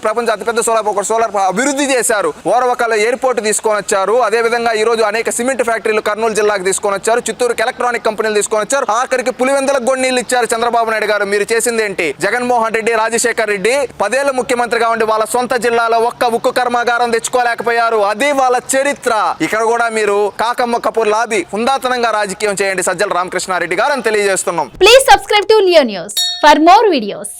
ప్రపంచ అతిపెద్ద సోలార్ అభివృద్ధి చేశారు, ఓరవకల ఎయిర్పోర్ట్ తీసుకొని వచ్చారు. అదే విధంగా ఈ రోజు అనేక సిమెంట్ ఫ్యాక్టరీలు కర్నూలు జిల్లాకు తీసుకొని వచ్చారు, చిత్తూరుకి ఎలక్ట్రానిక్ కంపెనీలు తీసుకొని వచ్చారు, ఆఖరికి పులివెందులకు కూడా నీళ్లు ఇచ్చారు చంద్రబాబు నాయుడు గారు. మీరు చేసింది ఏంటి? జగన్మోహన్ రెడ్డి, రాజశేఖర్ రెడ్డి 10 ఏళ్లు ముఖ్యమంత్రిగా ఉండి వాళ్ళ సొంత జిల్లాలో ఒక్క ఉక్కు కర్మాగారం తెచ్చుకోలేకపోయారు. అది వాళ్ళ చరిత్ర. ఇక్కడ కూడా మీరు కాకమ్మ కపూర్ లాబీ హుందాతనంగా రాజకీయం చేయండి సజ్జల రామకృష్ణారెడ్డి గారు అని తెలియజేస్తున్నాం. Please subscribe to Leo news for more videos.